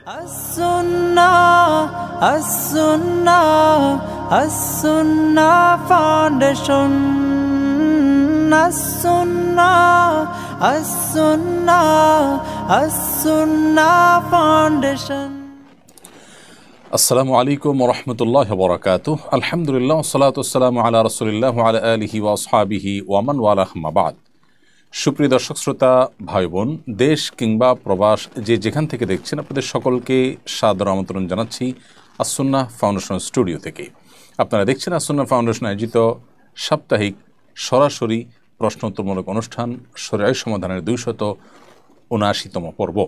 As-Sunnah, As-Sunnah, As-Sunnah Foundation. As-Sunnah, As-Sunnah, As-Sunnah Foundation. আসসালামু আলাইকুম ওয়া রাহমাতুল্লাহি ওয়া বারাকাতুহু। আলহামদুলিল্লাহ ওয়াসসালাতু ওয়াসসালামু আলা রাসূলিল্লাহ ওয়া আলা আলিহি ওয়া আসহাবিহি ওয়া মান ওয়ালাহ আম্মা বাদ। সুপ্রিয় দর্শক শ্রোতা ভাই বোন, দেশ কিংবা প্রবাস যে যেখান থেকে দেখছেন, আপনাদের সকলকে সাদর আমন্ত্রণ জানাচ্ছি আস-সুন্নাহ ফাউন্ডেশন স্টুডিও থেকে। আপনারা দেখছেন আস-সুন্নাহ ফাউন্ডেশন আয়োজিত সাপ্তাহিক সরাসরি প্রশ্নোত্তরমূলক অনুষ্ঠান শরীআহ সমাধানের 279তম পর্ব।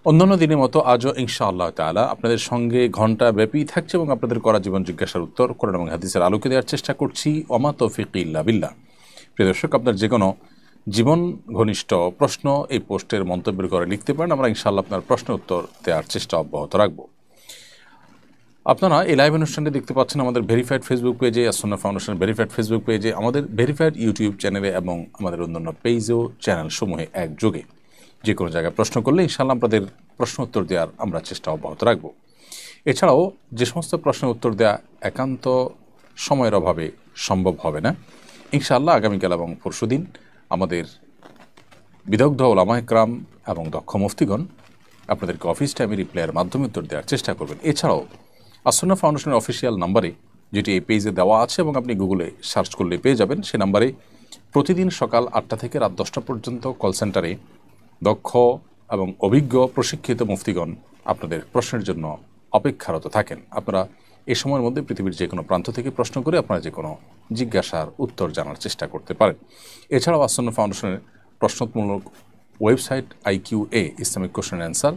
অন্যান্য দিনের মতো আজও ইনশাআল্লাহ তাআলা আপনাদের সঙ্গে ঘণ্টা ব্যাপী থাকছে এবং আপনাদের করা জীবন জিজ্ঞাসার উত্তর কোরআন এবং হাদিসের আলোকে দেওয়ার চেষ্টা করছি। ওমা তৌফিকি ইল্লা বিল্লাহ। প্রিয় দর্শক, আপনার যে কোনো জীবন ঘনিষ্ঠ প্রশ্ন এই পোস্টের মন্তব্যের করে লিখতে পারেন। আমরা ইনশাআল্লাহ আপনার প্রশ্ন উত্তর দেওয়ার চেষ্টা অব্যাহত রাখব। আপনারা এই লাইভ অনুষ্ঠানটি দেখতে পাচ্ছেন আমাদের ভেরিফাইড ফেসবুক পেজে, আস-সুন্নাহ ফাউন্ডেশনের ভেরিফাইড ফেসবুক পেজে, আমাদের ভেরিফাইড ইউটিউব চ্যানেলে এবং আমাদের অন্যান্য পেজও চ্যানেলসমূহে একযোগে। যে কোনো জায়গায় প্রশ্ন করলে ইনশাআল্লাহ আপনাদের প্রশ্ন উত্তর দেওয়ার আমরা চেষ্টা অব্যাহত রাখব। এছাড়াও যে সমস্ত প্রশ্নের উত্তর দেওয়া একান্ত সময়ের অভাবে সম্ভব হবে না, ইনশাআল্লাহ আগামীকাল এবং পরশুদিন আমাদের বিদগ্ধ ওলামায়ে কেরাম এবং দক্ষ মুফতিগণ আপনাদেরকে অফিস টাইমে রিপ্লাইয়ের মাধ্যমে উত্তর দেওয়ার চেষ্টা করবেন। এছাড়াও আস-সুন্নাহ ফাউন্ডেশনের অফিসিয়াল নাম্বারে, যেটি এই পেজে দেওয়া আছে এবং আপনি গুগলে সার্চ করলে পেয়ে যাবেন, সে নাম্বারে প্রতিদিন সকাল 8টা থেকে রাত 10টা পর্যন্ত কল সেন্টারে দক্ষ এবং অভিজ্ঞ প্রশিক্ষিত মুফতিগণ আপনাদের প্রশ্নের জন্য অপেক্ষারত থাকেন। আপনারা এই সময়ের মধ্যে পৃথিবীর যে কোনো প্রান্ত থেকে প্রশ্ন করে আপনারা যে কোনো জিজ্ঞাসার উত্তর জানার চেষ্টা করতে পারেন। এছাড়াও আস-সুন্নাহ ফাউন্ডেশনের প্রশ্নমূলক website IQA Islamic question answer,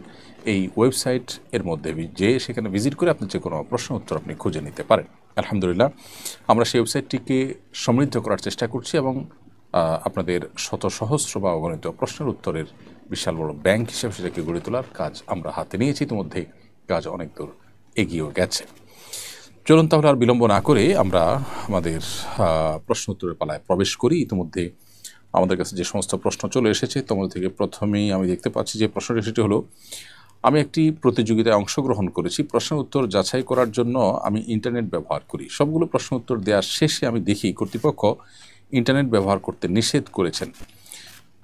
এই ওয়েবসাইট এর মধ্যে যে সেখানে ভিজিট করে আপনি যে কোনো প্রশ্ন উত্তর আপনি খুঁজে নিতে পারেন। আলহামদুলিল্লাহ, আমরা সেই ওয়েবসাইটটিকে সমৃদ্ধ করার চেষ্টা করছি এবং আপনাদের শত সহস্র বা অগণিত প্রশ্নের উত্তরের বিশাল বড় ব্যাংক হিসেবে সেটাকে গড়ে তোলার কাজ আমরা হাতে নিয়েছি। ইতিমধ্যে কাজ অনেক দূর এগিয়েও গেছে। চলুন তাহলে আর বিলম্ব না করে আমরা আমাদের প্রশ্ন উত্তরের পালায় প্রবেশ করি। ইতিমধ্যে আমাদের কাছে যে সমস্ত প্রশ্ন চলে এসেছে তোমাদের থেকে প্রথমেই আমি দেখতে পাচ্ছি যে প্রশ্নটি সেটি হলো, আমি একটি প্রতিযোগিতায় অংশগ্রহণ করেছি। প্রশ্নের উত্তর যাচাই করার জন্য আমি ইন্টারনেট ব্যবহার করি। সবগুলো প্রশ্ন উত্তর দেওয়ার শেষে আমি দেখি কর্তৃপক্ষ ইন্টারনেট ব্যবহার করতে নিষেধ করেছেন।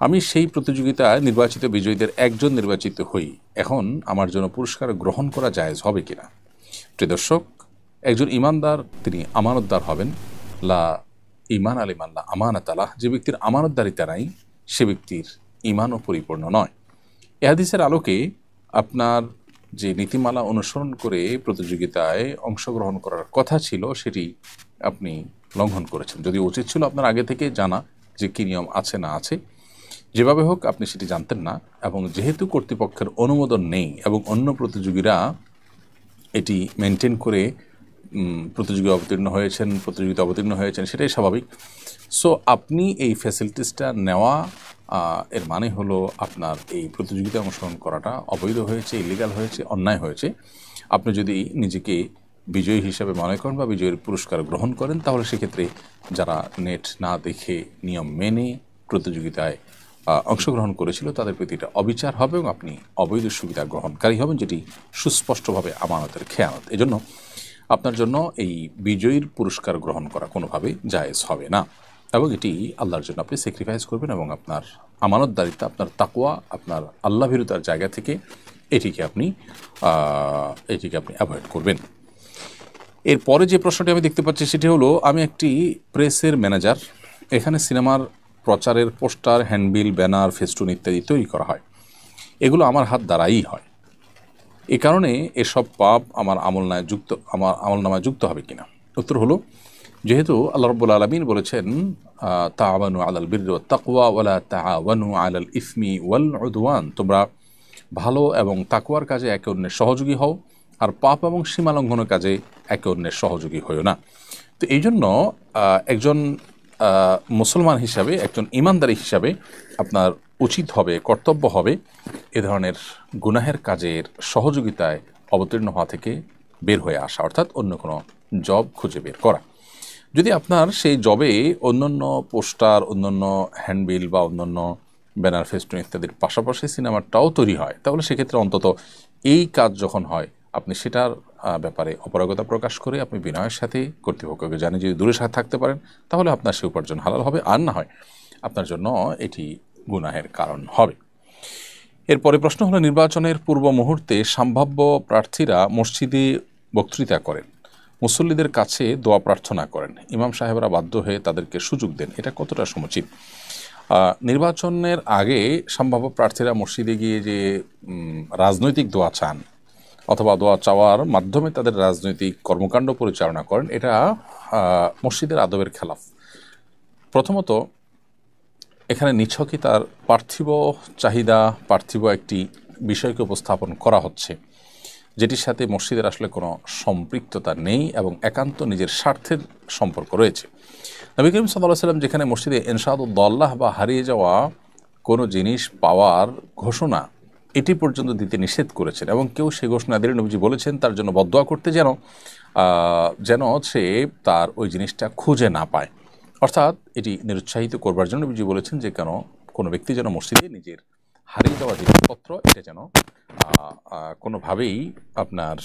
আমি সেই প্রতিযোগিতায় নির্বাচিত বিজয়ীদের একজন নির্বাচিত হই। এখন আমার জন্য পুরস্কার গ্রহণ করা জায়েজ হবে কিনা? প্রিয় দর্শক, একজন ইমানদার তিনি আমানতদার হবেন। লা ইমান আলিমান লা আমানাত আলাহ। যে ব্যক্তির আমানতদারিতা নাই সে ব্যক্তির ইমানও পরিপূর্ণ নয়। এ হাদিসের আলোকে আপনার যে নীতিমালা অনুসরণ করে প্রতিযোগিতায় অংশগ্রহণ করার কথা ছিল সেটি আপনি লঙ্ঘন করেছেন। যদিও উচিত ছিল আপনার আগে থেকে জানা যে কী নিয়ম আছে না আছে। যেভাবে হোক আপনি সেটি জানতেন না, এবং যেহেতু কর্তৃপক্ষের অনুমোদন নেই এবং অন্য প্রতিযোগীরা এটি মেনটেন করে প্রতিযোগিতা অবতীর্ণ হয়েছেন সেটাই স্বাভাবিক। সো আপনি এই ফ্যাসিলিটিসটা নেওয়া এর মানে হলো আপনার এই প্রতিযোগিতায় অংশগ্রহণ করাটা অবৈধ হয়েছে, ইলিগাল হয়েছে, অন্যায় হয়েছে। আপনি যদি নিজেকে বিজয়ী হিসাবে মনে করেন বা বিজয়ের পুরস্কার গ্রহণ করেন, তাহলে সেক্ষেত্রে যারা নেট না দেখে নিয়ম মেনে প্রতিযোগিতায় অংশগ্রহণ করেছিল তাদের প্রতি এটা অবিচার হবে এবং আপনি অবৈধ সুবিধা গ্রহণকারী হবেন, যেটি সুস্পষ্টভাবে আমানতের খেয়ানত। এজন্য আপনার জন্য এই বিজয়ীর পুরস্কার গ্রহণ করা কোনোভাবে জায়েজ হবে না, এবং এটি আল্লাহর জন্য আপনি স্যাক্রিফাইস করবেন এবং আপনার আমানতদারিতা, আপনার তাকওয়া, আপনার আল্লাহ ভীরুতার জায়গা থেকে এটিকে আপনি অ্যাভয়েড করবেন। এরপরে যে প্রশ্নটি আমি দেখতে পাচ্ছি সেটি হলো, আমি একটি প্রেসের ম্যানেজার। এখানে সিনেমার প্রচারের পোস্টার, হ্যান্ডবিল, ব্যানার, ফেস্টুন ইত্যাদি তৈরি করা হয়। এগুলো আমার হাত দ্বারাই হয়। এ কারণে এসব পাপ আমার আমলনামায় যুক্ত হবে কিনা? উত্তর হলো, যেহেতু আল্লাহ রাব্বুল আলামিন বলেছেন তাআওয়ানু আলাল বিররি ওয়াত তাকওয়া ওয়ালা তাআওয়ানু আলাল ইসমি ওয়াল উদওয়ান, তোমরা ভালো এবং তাকওয়ার কাজে একে অন্যের সহযোগী হও, আর পাপ এবং সীমা লঙ্ঘনের কাজে একে অন্যের সহযোগী হও না। তো এই জন্য একজন মুসলমান হিসাবে, একজন ইমানদারি হিসাবে আপনার উচিত হবে, কর্তব্য হবে এ ধরনের গুনাহের কাজের সহযোগিতায় অবতীর্ণ হওয়া থেকে বের হয়ে আসা, অর্থাৎ অন্য কোনো জব খুঁজে বের করা। যদি আপনার সেই জবে অন্যান্য পোস্টার, অন্যান্য হ্যান্ডবিল বা অন্যান্য ব্যানার, ফেস্টুন ইত্যাদির পাশাপাশি সিনেমাটাও তৈরি হয়, তাহলে সেক্ষেত্রে অন্তত এই কাজ যখন হয় আপনি সেটার ব্যাপারে অপারগতা প্রকাশ করে আপনি বিনয়ের সাথে কর্তৃপক্ষকে জানিয়ে যদি দূরে সাথে থাকতে পারেন তাহলে আপনার সে উপার্জন হালাল হবে, আর না হয় আপনার জন্য এটি গুনাহের কারণ হবে। এরপরে প্রশ্ন হলো, নির্বাচনের পূর্ব মুহূর্তে সম্ভাব্য প্রার্থীরা মসজিদে বক্তৃতা করেন, মুসল্লিদের কাছে দোয়া প্রার্থনা করেন, ইমাম সাহেবরা বাধ্য হয়ে তাদেরকে সুযোগ দেন, এটা কতটা সমুচিত? নির্বাচনের আগে সম্ভাব্য প্রার্থীরা মসজিদে গিয়ে যে রাজনৈতিক দোয়া চান অথবা দোয়া চাওয়ার মাধ্যমে তাদের রাজনৈতিক কর্মকাণ্ড পরিচালনা করেন, এটা মসজিদের আদবের খেলাফ। প্রথমত এখানে নিছকই তার পার্থিব চাহিদা, পার্থিব একটি বিষয়কে উপস্থাপন করা হচ্ছে যেটির সাথে মসজিদের আসলে কোনো সম্পৃক্ততা নেই এবং একান্ত নিজের স্বার্থের সম্পর্ক রয়েছে। নবী করিম সাল্লাল্লাহু আলাইহি ওয়াসাল্লাম যেখানে মসজিদে ইনশাদুদ্দাল্লাহ বা হারিয়ে যাওয়া কোনো জিনিস পাওয়ার ঘোষণা এটি পর্যন্ত দিতে নিষেধ করেছেন এবং কেউ সেই ঘোষণা দিলে নবীজি বলেছেন তার জন্য বদদোয়া করতে যেন সে তার ওই জিনিসটা খুঁজে না পায়। অর্থাৎ এটি নিরুৎসাহিত করবার জন্য নবীজি বলেছেন যে কোনো ব্যক্তি যেন মসজিদে নিজের হারিয়ে যাওয়া জিনিসপত্র এটা যেন কোনোভাবেই আপনার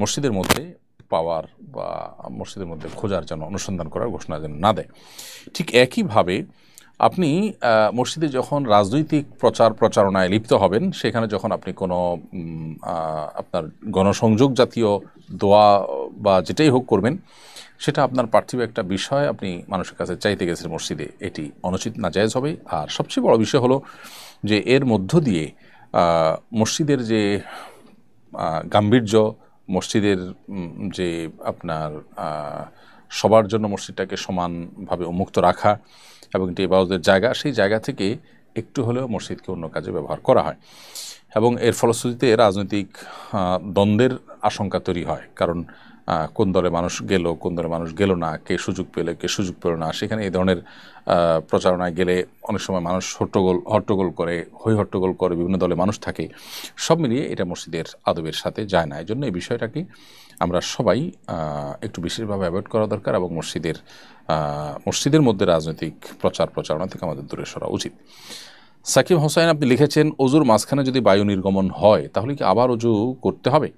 মসজিদের মধ্যে পাওয়ার বা মসজিদের মধ্যে খোঁজার জন্য অনুসন্ধান করার ঘোষণা যেন না দেয়। ঠিক একইভাবে আপনি মসজিদে যখন রাজনৈতিক প্রচারণায় লিপ্ত হবেন, সেখানে যখন আপনি কোনো আপনার গণসংযোগ জাতীয় দোয়া বা যেটাই হোক করবেন, সেটা আপনার পার্থিব একটা বিষয় আপনি মানুষের কাছে চাইতে গেছেন মসজিদে, এটি অনুচিত, নাজায়েজ হবে। আর সবচেয়ে বড় বিষয় হলো যে এর মধ্য দিয়ে মসজিদের যে গাম্ভীর্য, মসজিদের যে আপনার সবার জন্য মসজিদটাকে সমানভাবে উন্মুক্ত রাখা এবং এটি ইবাদতের জায়গা, সেই জায়গা থেকে একটু হলেও মসজিদকে অন্য কাজে ব্যবহার করা হয় এবং এর ফলশ্রুতিতে রাজনৈতিক দ্বন্দ্বের আশঙ্কা তৈরি হয়। কারণ কোন দলে মানুষ গেল, কোন দলে মানুষ গেল না, কে সুযোগ পেলে, কে সুযোগ পেল না, সেখানে এই ধরনের প্রচারণায় গেলে অনেক সময় মানুষ হট্টগোল করে, হট্টগোল করে, বিভিন্ন দলে মানুষ থাকে, সব মিলিয়ে এটা মসজিদের আদবের সাথে যায় না। এই জন্য এই বিষয়টাকে আমরা সবাই একটু বিশেষভাবে অ্যাভয়েড করা দরকার এবং মসজিদের মধ্যে রাজনৈতিক প্রচারণা থেকে আমাদের দূরে সরা উচিত। সাকিব হোসাইন আপনি লিখেছেন, অজুর মাঝখানে যদি বায়ু নির্গমন হয় তাহলে কি আবার অজু করতে হবে?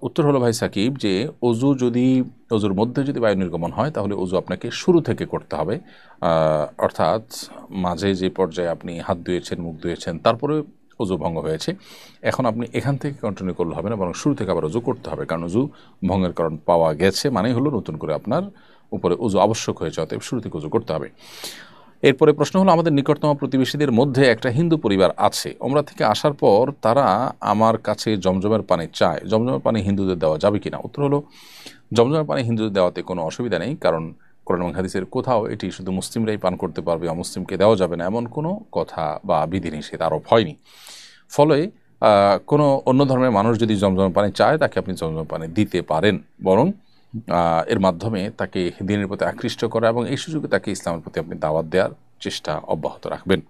উত্তর হলো ভাই সাকিব, যে অজুর মধ্যে যদি বায়ু নির্গমন হয় তাহলে অজু আপনাকে শুরু থেকে করতে হবে। অর্থাৎ মাঝে যে পর্যায়ে আপনি হাত ধুয়েছেন, মুখ ধুয়েছেন, তারপরে অজু ভঙ্গ হয়েছে, এখন আপনি এখান থেকে কন্টিনিউ করলে হবে না, বরং শুরু থেকে আবার অজু করতে হবে। কারণ অজু ভঙ্গের কারণ পাওয়া গেছে মানেই হলো নতুন করে আপনার উপরে অজু আবশ্যক হয়েছে, অতএব শুরু থেকে অজু করতে হবে। এরপরে প্রশ্ন হলো, আমাদের নিকটতম প্রতিবেশীদের মধ্যে একটা হিন্দু পরিবার আছে, ওমরা থেকে আসার পর তারা আমার কাছে জমজমের পানি চায়, জমজমের পানি হিন্দুদের দেওয়া যাবে কিনা? উত্তর হলো, জমজমের পানি হিন্দুদের দেওয়াতে কোনো অসুবিধা নেই, কারণ কোরআন এবং হাদিসের কোথাও এটি শুধু মুসলিমরাই পান করতে পারবে, অমুসলিমকে দেওয়া যাবে না এমন কোনো কথা বা বিধিনিষেধ আরোপ হয়নি। ফলে কোনো অন্য ধর্মের মানুষ যদি জমজমের পানি চায় তাকে আপনি জমজমের পানি দিতে পারেন, বরং এর মাধ্যমে তাকে দ্বীনের প্রতি আকৃষ্ট করা এবং এই সুযোগে তাকে ইসলামের প্রতি আপনি দাওয়াত দেওয়ার চেষ্টা অব্যাহত রাখবেন।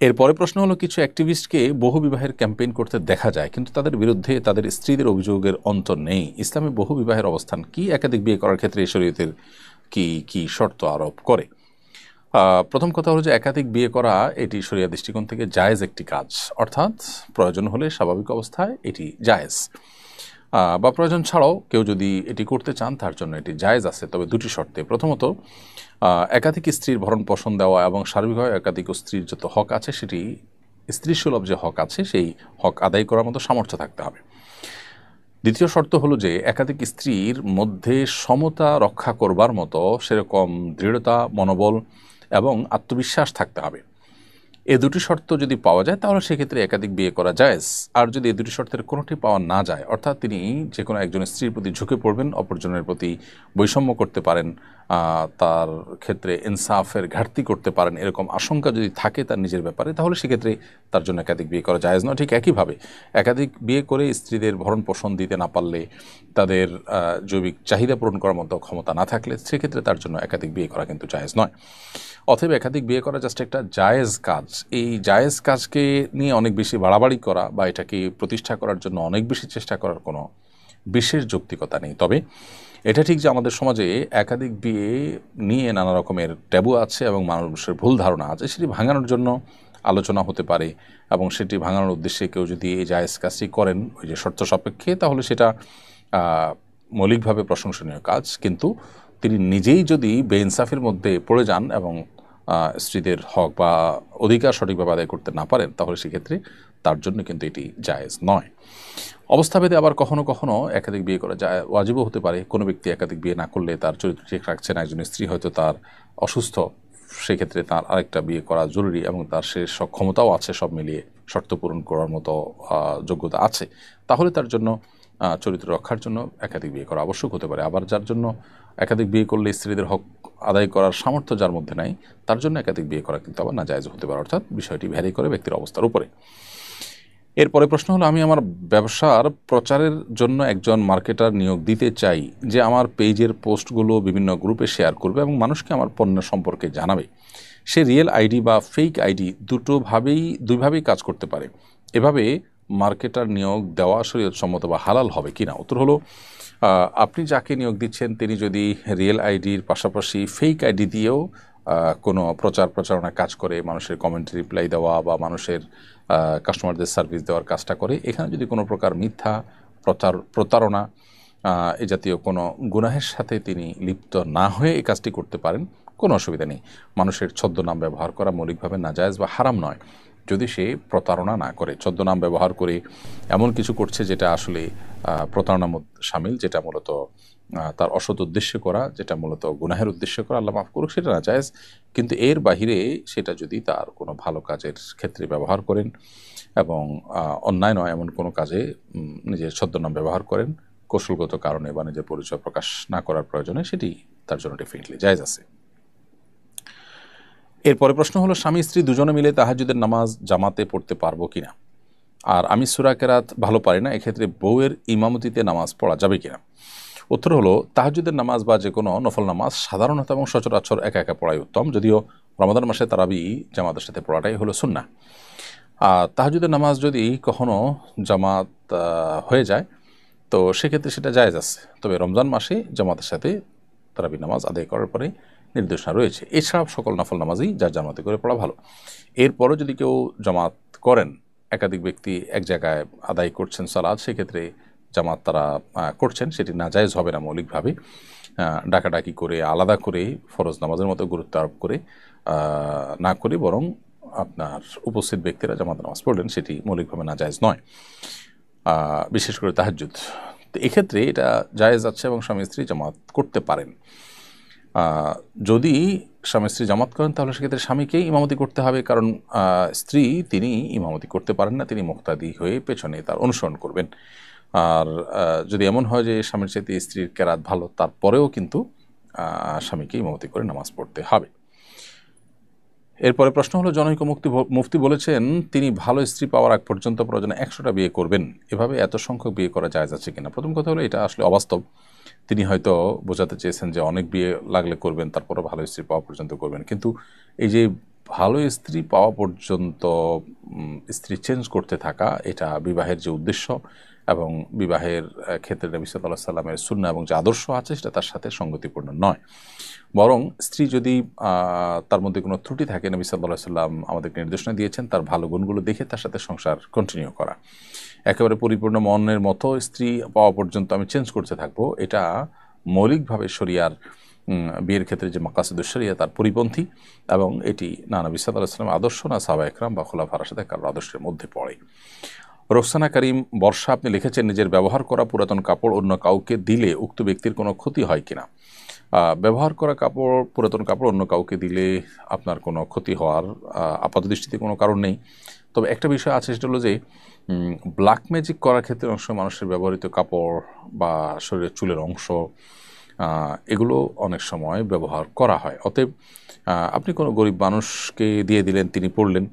এরপরে প্রশ্ন হলো, কিছু অ্যাক্টিভিস্টকে বহু বিবাহের ক্যাম্পেইন করতে দেখা যায়, কিন্তু তাদের বিরুদ্ধে তাদের স্ত্রীদের অভিযোগের অন্ত নেই। ইসলামে বহু বিবাহের অবস্থান কি? একাধিক বিয়ে করার ক্ষেত্রে শরীয়তের কি শর্ত আরোপ করে? প্রথম কথা হলো যে একাধিক বিয়ে করা এটি শরিয়া দৃষ্টিকোণ থেকে জায়েজ একটি কাজ, অর্থাৎ প্রয়োজন হলে স্বাভাবিক অবস্থায় এটি জায়েজ, বা প্রয়োজন ছাড়াও কেউ যদি এটি করতে চান তার জন্য এটি জায়েজ আছে, তবে দুটি শর্তে। প্রথমত, একাধিক স্ত্রীর ভরণ পোষণ দেওয়া এবং সার্বিকভাবে একাধিক স্ত্রীর যত হক আছে সেটি স্ত্রীসুলভ যে হক আছে সেই হক আদায় করার মতো সামর্থ্য থাকতে হবে। দ্বিতীয় শর্ত হলো যে একাধিক স্ত্রীর মধ্যে সমতা রক্ষা করবার মতো সেরকম দৃঢ়তা, মনোবল এবং আত্মবিশ্বাস থাকতে হবে। এই দুটি শর্ত যদি পাওয়া যায় তাহলে সেক্ষেত্রে একাধিক বিয়ে করা জায়েজ। আর যদি এই দুটি শর্তের কোনোটি পাওয়া না যায়, অর্থাৎ তিনি যে কোনো একজন স্ত্রীর প্রতি ঝুঁকে পড়বেন, অপরজনের প্রতি বৈষম্য করতে পারেন, তার ক্ষেত্রে ইনসাফের ঘাটতি করতে পারেন, এরকম আশঙ্কা যদি থাকে তার নিজের ব্যাপারে, তাহলে সেক্ষেত্রে তার জন্য একাধিক বিয়ে করা জায়েজ নয়। ঠিক একইভাবে একাধিক বিয়ে করে স্ত্রীদের ভরণ পোষণ দিতে না পারলে, তাদের জৈবিক চাহিদা পূরণ করার মতো ক্ষমতা না থাকলে, সেক্ষেত্রে তার জন্য একাধিক বিয়ে করা কিন্তু জায়েজ নয়। অতএব একাধিক বিয়ে করা জাস্ট একটা জায়েজ কাজ। এই জায়েজ কাজকে নিয়ে অনেক বেশি বাড়াবাড়ি করা বা এটাকে প্রতিষ্ঠা করার জন্য অনেক বেশি চেষ্টা করার কোনো বিশেষ যৌক্তিকতা নেই। তবে এটা ঠিক যে আমাদের সমাজে একাধিক বিয়ে নিয়ে নানা রকমের ট্যাবু আছে এবং মানুষের ভুল ধারণা আছে, সেটি ভাঙানোর জন্য আলোচনা হতে পারে এবং সেটি ভাঙানোর উদ্দেশ্যে কেউ যদি এই জায়েজ কাজটি করেন ওই যে শর্ত সাপেক্ষে, তাহলে সেটা মৌলিকভাবে প্রশংসনীয় কাজ। কিন্তু তিনি নিজেই যদি বেইনসাফির মধ্যে পড়ে যান এবং স্ত্রীদের হক বা অধিকার সঠিকভাবে আদায় করতে না পারেন, তাহলে সেক্ষেত্রে তার জন্য কিন্তু এটি জায়েজ নয়। অবস্থাভেদে আবার কখনো কখনো একাধিক বিয়ে করা যায় ওয়াজিবও হতে পারে। কোনো ব্যক্তি একাধিক বিয়ে না করলে তার চরিত্র ঠিক রাখছেন, একজন স্ত্রী হয়তো তার অসুস্থ, সেক্ষেত্রে তার আরেকটা বিয়ে করা জরুরি এবং তার সে সক্ষমতাও আছে, সব মিলিয়ে শর্ত পূরণ করার মতো যোগ্যতা আছে, তাহলে তার জন্য চরিত্র রক্ষার জন্য একাধিক বিয়ে করা আবশ্যক হতে পারে। আবার যার জন্য একাধিক বিয়ে করলে স্ত্রীদের হক আদায় করার সামর্থ্য যার মধ্যে নাই, তার জন্য একাধিক বিয়ে করা কিন্তু আবার নাজায়েজ হতে পারে। অর্থাৎ বিষয়টি ভ্যারি করে ব্যক্তির অবস্থার উপরে। এরপরে প্রশ্ন হলো, আমি আমার ব্যবসার প্রচারের জন্য একজন মার্কেটার নিয়োগ দিতে চাই যে আমার পেজের পোস্টগুলো বিভিন্ন গ্রুপে শেয়ার করবে এবং মানুষকে আমার পণ্য সম্পর্কে জানাবে। সে রিয়েল আইডি বা ফেক আইডি দুইভাবেই কাজ করতে পারে। এভাবে মার্কেটার নিয়োগ দেওয়া শরীয়তসম্মত বা হালাল হবে কিনা? উত্তর হলো, আপনি যাকে নিয়োগ দিচ্ছেন তিনি যদি রিয়েল আইডির পাশাপাশি ফেক আইডি দিয়েও কোনো প্রচারণা কাজ করে, মানুষের কমেন্ট রিপ্লাই দেওয়া বা মানুষের কাস্টমারদের সার্ভিস দেওয়ার কাজটা করে, এখানে যদি কোনো প্রকার মিথ্যা প্রতারণা এ জাতীয় কোনো গুনাহের সাথে তিনি লিপ্ত না হয়ে এই কাজটি করতে পারেন, কোনো অসুবিধা নেই। মানুষের ছদ্মনাম ব্যবহার করা মৌলিকভাবে নাজায়েজ বা হারাম নয়, যদি সে প্রতারণা না করে। ছদ্মনাম ব্যবহার করে এমন কিছু করছে যেটা আসলে প্রতারণার মধ্যে সামিল, যেটা মূলত তার অসৎ উদ্দেশ্যে করা, যেটা মূলত গুনাহের উদ্দেশ্যে করা, আল্লাহ মাফ করুক, সেটা নাজায়েজ। কিন্তু এর বাহিরে সেটা যদি তার কোনো ভালো কাজের ক্ষেত্রে ব্যবহার করেন এবং অন্যায় নয় এমন কোনো কাজে নিজের ছদ্মনাম ব্যবহার করেন কৌশলগত কারণে বা নিজের পরিচয় প্রকাশ না করার প্রয়োজনে, সেটি তার জন্য ডেফিনেটলি জায়েজ আছে। এরপরে প্রশ্ন হলো, স্বামী স্ত্রী দুজনে মিলে তাহাজ্জুদের নামাজ জামাতে পড়তে পারবো কিনা? আর আমি সূরা কেরাত ভালো পারি না, এক্ষেত্রে বউয়ের ইমামতিতে নামাজ পড়া যাবে কিনা? উত্তর হলো, তাহাজ্জুদের নামাজ বা যে কোনো নফল নামাজ সাধারণত এবং সচরাচর একা একা পড়াই উত্তম, যদিও রমাদান মাসে তারাবি জামাতের সাথে পড়াটাই হলো সুন্নাহ। আর তাহাজ্জুদের নামাজ যদি কখনো জামাত হয়ে যায় তো সেক্ষেত্রে সেটা জায়েজ আছে, তবে রমজান মাসে জামাতের সাথে তারাবি নামাজ আদায় করার পরে নির্দেশনা রয়েছে। এছাড়া সকল নফল নামাজই যার জামাতে করে পড়া ভালো। এরপরও যদি কেউ জামাত করেন, একাধিক ব্যক্তি এক জায়গায় আদায় করছেন সালাত, সেক্ষেত্রে জামাত তারা করছেন, সেটি নাজায়েজ হবে না মৌলিকভাবে। ডাকাডাকি করে আলাদা করে ফরজ নামাজের মতো গুরুত্ব আরোপ করে না করে, বরং আপনার উপস্থিত ব্যক্তিরা জামাত নামাজ পড়লেন, সেটি মৌলিকভাবে নাজায়েজ নয়, বিশেষ করে তাহাজ্জুদ। তো এক্ষেত্রে এটা জায়েজ আছে এবং স্বামী স্ত্রী জামাত করতে পারেন। যদি স্বামী স্ত্রী জামাত করেন তাহলে সেক্ষেত্রে স্বামীকেই ইমামতি করতে হবে, কারণ স্ত্রী তিনি ইমামতি করতে পারেন না, তিনি মুক্তাদি হয়ে পেছনে তার অনুসরণ করবেন। আর যদি এমন হয় যে স্বামীর চাইতে স্ত্রীর কেরাত ভালো, তারপরেও কিন্তু স্বামীকে ইমামতি করে নামাজ পড়তে হবে। এরপরে প্রশ্ন হলো, জনৈক মুফতি বলেছেন তিনি ভালো স্ত্রী পাওয়ার আগ পর্যন্ত প্রয়োজনে 100টা বিয়ে করবেন, এভাবে এত সংখ্যক বিয়ে করা জায়েজ আছে কিনা? প্রথম কথা হলো, এটা আসলে অবাস্তব। তিনি হয়তো বোঝাতে চেয়েছেন যে অনেক বিয়ে লাগলে করবেন, তারপরে ভালো স্ত্রী পাওয়া পর্যন্ত করবেন। কিন্তু এই যে ভালো স্ত্রী পাওয়া পর্যন্ত স্ত্রী চেঞ্জ করতে থাকা, এটা বিবাহের যে উদ্দেশ্য এবং বিবাহের ক্ষেত্রে নবী সাল্লাল্লাহু আলাইহি সাল্লামের সুন্নাহ এবং যে আদর্শ আছে সেটা তার সাথে সঙ্গতিপূর্ণ নয়। বরং স্ত্রী যদি তার মধ্যে কোনো ত্রুটি থাকে, নবী সাল্লাল্লাহু আলাইহি সাল্লাম আমাদেরকে নির্দেশনা দিয়েছেন তার ভালো গুণগুলো দেখে তার সাথে সংসার কন্টিনিউ করা। একেবারে পরিপূর্ণ মনের মতো স্ত্রী পাওয়া পর্যন্ত আমি চেঞ্জ করতে থাকবো, এটা মৌলিকভাবে শরিয়ার বিয়ের ক্ষেত্রে যে মাকাসিদুশ শরিয়া তার পরিপন্থী, এবং এটি না নবী সাল্লাল্লাহু আলাইহি সাল্লামের আদর্শ, না সাহাবা একরাম বা খুলাফায়ে রাশিদিন কারোর আদর্শের মধ্যে পড়ে। রোকসানা করিম বর্ষা আপনি লিখেছেন, নিজের ব্যবহার করা পুরাতন কাপড় অন্য কাউকে দিলে উক্ত ব্যক্তির কোনো ক্ষতি হয় কিনা? ব্যবহার করা পুরাতন কাপড় অন্য কাউকে দিলে আপনার কোনো ক্ষতি হওয়ার আপাতদৃষ্টিতে কোনো কারণ নেই। তবে একটা বিষয় আছে, সেটা হলো যে ব্ল্যাক ম্যাজিক করার ক্ষেত্রে অংশ মানুষের ব্যবহৃত কাপড় বা শরীরের চুলের অংশ, এগুলো অনেক সময় ব্যবহার করা হয়। অতএব আপনি কোনো গরিব মানুষকে দিয়ে দিলেন, তিনি পড়লেন,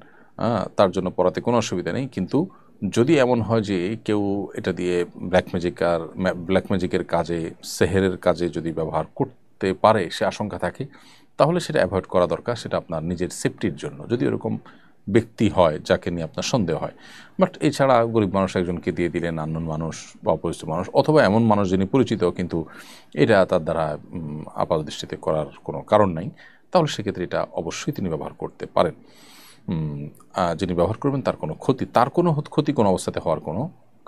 তার জন্য পড়াতে কোনো অসুবিধা নেই। কিন্তু যদি এমন হয় যে কেউ এটা দিয়ে ব্ল্যাক ম্যাজিকের কাজে, সেহেরের কাজে যদি ব্যবহার করতে পারে, সে আশঙ্কা থাকে, তাহলে সেটা অ্যাভয়েড করা দরকার। সেটা আপনার নিজের সেফটির জন্য, যদি এরকম ব্যক্তি হয় যাকে নিয়ে আপনার সন্দেহ হয়। বাট এছাড়া গরিব মানুষ একজনকে দিয়ে দিলেন, আননোন মানুষ বা অপরিচিত মানুষ, অথবা এমন মানুষ যিনি পরিচিত কিন্তু এটা তার দ্বারা আপাতদৃষ্টিতে করার কোনো কারণ নাই, তাহলে সেক্ষেত্রে এটা অবশ্যই তিনি ব্যবহার করতে পারেন। যিনি ব্যবহার করবেন তার কোনো ক্ষতি কোনো অবস্থাতে হওয়ার কোনো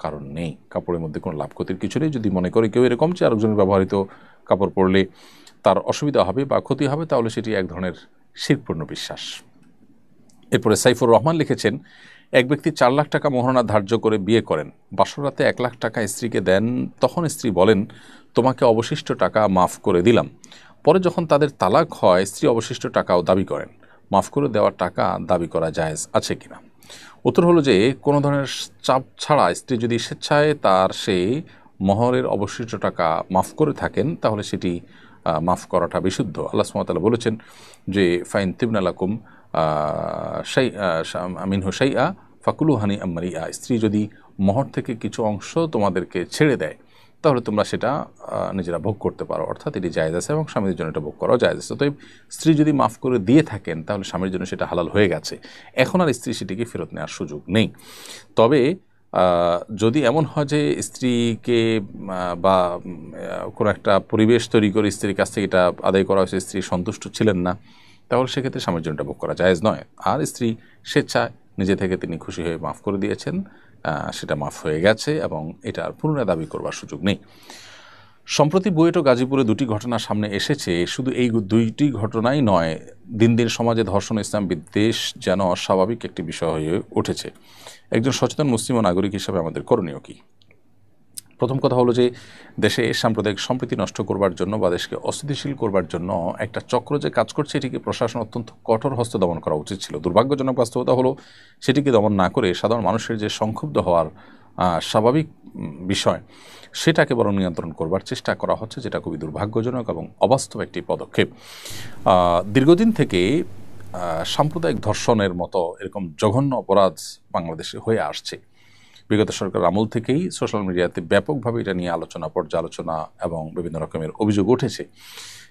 কারণ নেই। কাপড়ের মধ্যে কোনো লাভ ক্ষতির কিছু নেই। যদি মনে করে কেউ এরকম যে আরেকজনের ব্যবহৃত কাপড় পরলে তার অসুবিধা হবে বা ক্ষতি হবে, তাহলে সেটি এক ধরনের শিরকপূর্ণ বিশ্বাস। এরপরে সাইফুর রহমান লিখেছেন, এক ব্যক্তি 4 লাখ টাকা মোহরানা ধার্য করে বিয়ে করেন, বাসরাতে 1 লাখ টাকা স্ত্রীকে দেন, তখন স্ত্রী বলেন তোমাকে অবশিষ্ট টাকা মাফ করে দিলাম। পরে যখন তাদের তালাক হয় স্ত্রী অবশিষ্ট টাকাও দাবি করেন, মাফ করে দেওয়া টাকা দাবি করা জায়েজ আছে কিনা? উত্তর হলো যে কোনো ধরনের চাপ ছাড়া স্ত্রী যদি স্বেচ্ছায় তার সেই মহরের অবশিষ্ট টাকা মাফ করে থাকেন, তাহলে সেটি মাফ করাটা বিশুদ্ধ। আল্লাহ সুবহানাহু ওয়া তাআলা বলেছেন যে ফাইন তিবনা লাকুম মিনহু শাইআ ফাকুলু হানিআম মারিআ, স্ত্রী যদি মহর থেকে কিছু অংশ তোমাদেরকে ছেড়ে দেয় তাহলে তোমরা সেটা নিজেরা ভোগ করতে পারো, অর্থাৎ এটি জায়েজ আছে এবং স্বামীর জন্য এটা ভোগ করাও জায়েজ আছে। তো স্ত্রী যদি মাফ করে দিয়ে থাকেন তাহলে স্বামীর জন্য সেটা হালাল হয়ে গেছে, এখন আর স্ত্রী সেটিকে ফেরত নেওয়ার সুযোগ নেই। তবে যদি এমন হয় যে স্ত্রীকে বা কোনো একটা পরিবেশ তৈরি করে স্ত্রীর কাছ থেকে এটা আদায় করা হয়েছে, স্ত্রী সন্তুষ্ট ছিলেন না, তাহলে সেক্ষেত্রে স্বামীর জন্য এটা ভোগ করা জায়েজ নয়। আর স্ত্রী স্বেচ্ছায় নিজে থেকে তিনি খুশি হয়ে মাফ করে দিয়েছেন, সেটা মাফ হয়ে গেছে এবং এটার পুনরায় দাবি করবার সুযোগ নেই। সম্প্রতি বুয়েট ও গাজীপুরে 2টি ঘটনা সামনে এসেছে। শুধু এই 2টি ঘটনাই নয়, দিন দিন সমাজে ধর্ষণ ইসলাম বিদ্বেষ যেন স্বাভাবিক একটি বিষয় হয়ে উঠেছে। একজন সচেতন মুসলিম ও নাগরিক হিসাবে আমাদের করণীয় কী? প্রথম কথা হলো যে দেশে সাম্প্রদায়িক সম্প্রীতি নষ্ট করবার জন্য বা দেশকে অস্থিতিশীল করবার জন্য একটা চক্র যে কাজ করছে, এটিকে প্রশাসন অত্যন্ত কঠোর হস্তে দমন করা উচিত ছিল। দুর্ভাগ্যজনক বাস্তবতা হলো সেটিকে দমন না করে সাধারণ মানুষের যে সংক্ষুব্ধ হওয়ার স্বাভাবিক বিষয়, সেটাকে বরং নিয়ন্ত্রণ করবার চেষ্টা করা হচ্ছে, যেটা খুবই দুর্ভাগ্যজনক এবং অবাস্তব একটি পদক্ষেপ। দীর্ঘদিন থেকে সাম্প্রদায়িক ধর্ষণের মতো এরকম জঘন্য অপরাধ বাংলাদেশে হয়ে আসছে। বিগত সরকার আমল থেকেই সোশ্যাল মিডিয়াতে ব্যাপকভাবে এটা নিয়ে আলোচনা, পর্যালোচনা এবং বিভিন্ন রকমের অভিযোগ উঠেছে।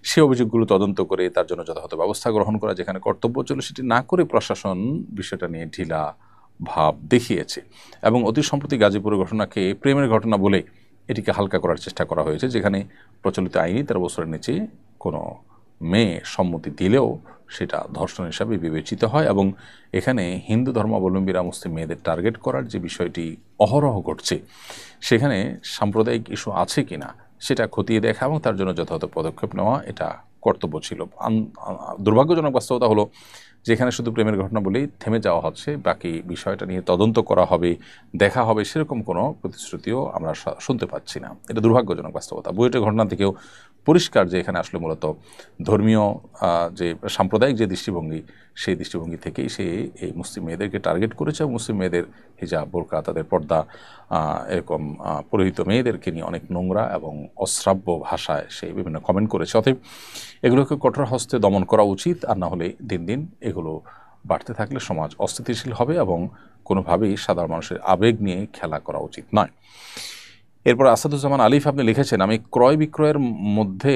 সেই অভিযোগগুলো তদন্ত করে তার জন্য যথাযথ ব্যবস্থা গ্রহণ করা যেখানে কর্তব্য ছিল, সেটি না করে প্রশাসন বিষয়টা নিয়ে ঢিলা ভাব দেখিয়েছে এবং অতি সম্প্রতি গাজীপুরের ঘটনাকে প্রেমের ঘটনা বলে এটিকে হালকা করার চেষ্টা করা হয়েছে, যেখানে প্রচলিত আইনে 13 বছরের নিচে কোনো মেয়ে সম্মতি দিলেও সেটা ধর্ষণ হিসাবে বিবেচিত হয় এবং এখানে হিন্দু ধর্মাবলম্বীরা মুসলিম মেয়েদের টার্গেট করার যে বিষয়টি অহরহ ঘটছে, সেখানে সাম্প্রদায়িক ইস্যু আছে কিনা সেটা খতিয়ে দেখা এবং তার জন্য যথাযথ পদক্ষেপ নেওয়া এটা কর্তব্য ছিল। দুর্ভাগ্যজনক বাস্তবতা হলো যেখানে শুধু প্রেমের ঘটনা বলেই থেমে যাওয়া হচ্ছে, বাকি বিষয়টা নিয়ে তদন্ত করা হবে, দেখা হবে, সেরকম কোনো প্রতিশ্রুতিও আমরা শুনতে পাচ্ছি না। এটা দুর্ভাগ্যজনক বাস্তবতা। বুয়েটের ঘটনা থেকেও পরিষ্কার যে এখানে আসলে মূলত ধর্মীয় যে সাম্প্রদায়িক যে দৃষ্টিভঙ্গি, সেই দৃষ্টিভঙ্গি থেকেই সে এই মুসলিম মেয়েদেরকে টার্গেট করেছে এবং মুসলিম মেয়েদের হিজাব, বোরকা, তাদের পর্দা, এরকম পরিহিত মেয়েদেরকে নিয়ে অনেক নোংরা এবং অশ্রাব্য ভাষায় সে বিভিন্ন কমেন্ট করেছে। অতএব এগুলোকে কঠোর হস্তে দমন করা উচিত, আর না হলে দিন দিন এগুলো বাড়তে থাকলে সমাজ অস্থিতিশীল হবে এবং কোনোভাবেই সাধারণ মানুষের আবেগ নিয়ে খেলা করা উচিত নয়। এরপর আসাদুজ্জামান আলিফ আপনি লিখেছেন, আমি ক্রয় বিক্রয়ের মধ্যে